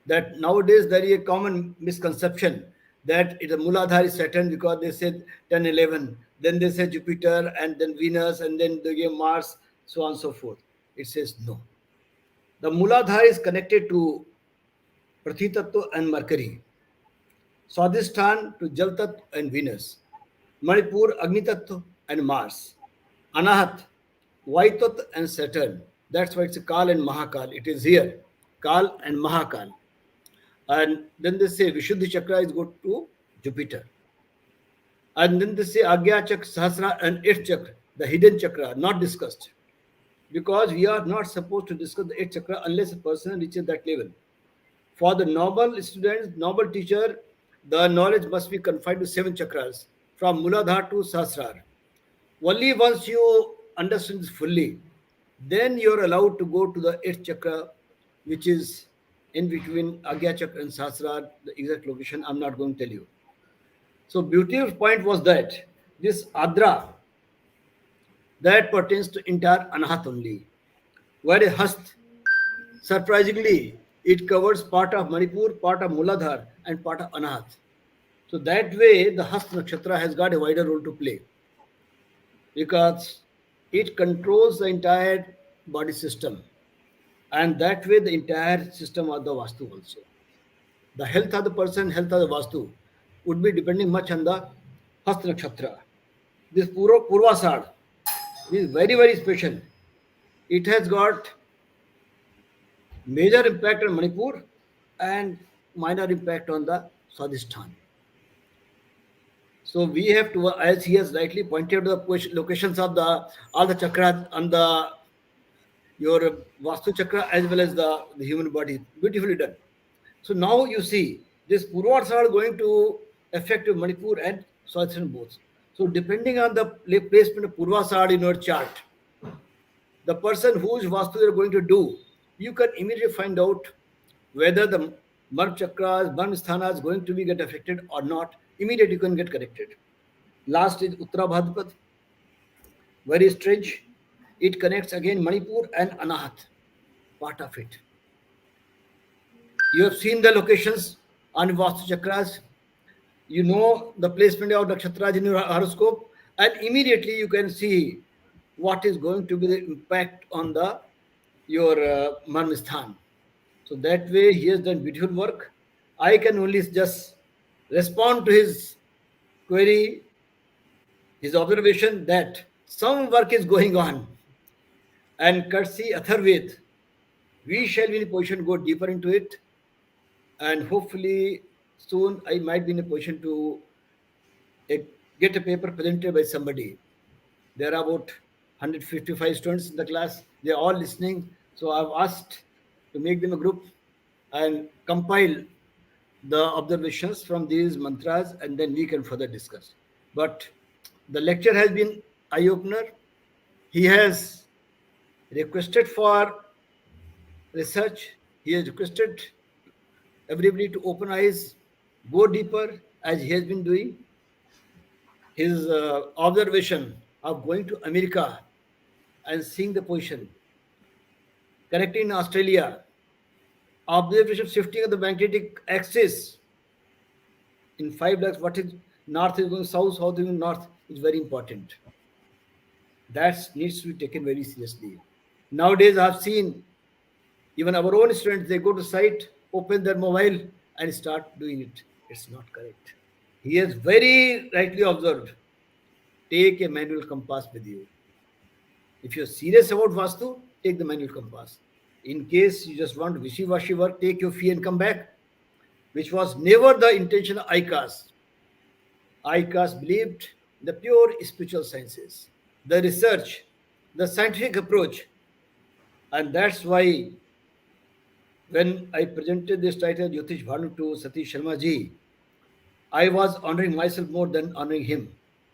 that nowadays there is a common misconception that it is a Muladhari Saturn, because they said 10, 11, then they say Jupiter, and then Venus, and then they give Mars, so on and so forth. It says no. The Muladhara is connected to Prithvi Tattva and Mercury, Swadhisthana to Jal Tattva and Venus, Manipur Agni Tattva and Mars, Anahat Vayu Tattva and Saturn. That's why it's a Kal and Mahakal. It is here, Kal and Mahakal. And then they say Vishuddhi Chakra is good to Jupiter. And then they say Agya Chakra, Sahasrara, and 8th Chakra, the hidden chakra, not discussed. Because we are not supposed to discuss the 8th chakra unless a person reaches that level. For the normal students, normal teacher, the knowledge must be confined to 7 chakras, from Muladhara to Sahasrara. Only once you understand this fully, then you are allowed to go to the 8th chakra, which is in between Agya Chakra and Sahasrara. The exact location I'm not going to tell you. So beautiful point was that this Adra, that pertains to entire Anahat only. Whereas Hast, surprisingly, it covers part of Manipur, part of Muladhara, and part of Anahat. So that way, the Hast Nakshatra has got a wider role to play. because it controls the entire body system, and that way the entire system of the Vastu also. The health of the person, health of the Vastu would be depending much on the Hasta Nakshatra. This Purvasad is very, very special. It has got major impact on Manipur and minor impact on the Swadhisthana. So we have to, as he has rightly pointed out, the locations of the all the chakras on the your Vastu chakra as well as the human body. Beautifully done. So now you see this Purvas are going to affect your Manipur and Swadhisthana both. So depending on the placement of Purvasad in your chart, the person whose Vastu you are going to do, you can immediately find out whether the Marg chakras, Marg sthana is going to be get affected or not. Immediately you can get corrected. Last is Uttara Bhadrapad. Very strange. It connects again Manipur and Anahat, part of it. You have seen the locations on Vastu chakras. You know the placement of nakshatras in your horoscope, and immediately you can see what is going to be the impact on the your Marmisthan. So that way he has done beautiful work. I can only just respond to his query, his observation that some work is going on, and courtesy Atharved, we shall be in a position to go deeper into it, and hopefully soon I might be in a position to get a paper presented by somebody. There are about 155 students in the class. They are all listening. So I've asked to make them a group and compile the observations from these mantras, and then we can further discuss. But the lecture has been eye-opener. He has requested for research. He has requested everybody to open eyes, go deeper as he has been doing. His observation of going to America and seeing the position, connecting in Australia, observation shifting of the magnetic axis in 5 lakhs, what is north is going south, south is going north is very important. That needs to be taken very seriously. Nowadays, I have seen even our own students, they go to site, open their mobile and start doing it. It's not correct. He has very rightly observed. Take a manual compass with you. If you're serious about Vastu, take the manual compass. In case you just want wishy-washy work, take your fee and come back, which was never the intention of ICAS. ICAS believed the pure spiritual sciences, the research, the scientific approach. And that's why when I presented this title, Jyotish Bhanu, to Satish Sharma ji, I was honoring myself more than honoring him,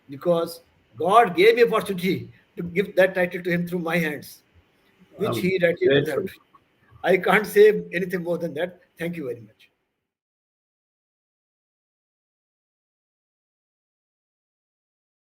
because God gave me opportunity to give that title to him through my hands, which he rightly deserved. I can't say anything more than that. Thank you very much.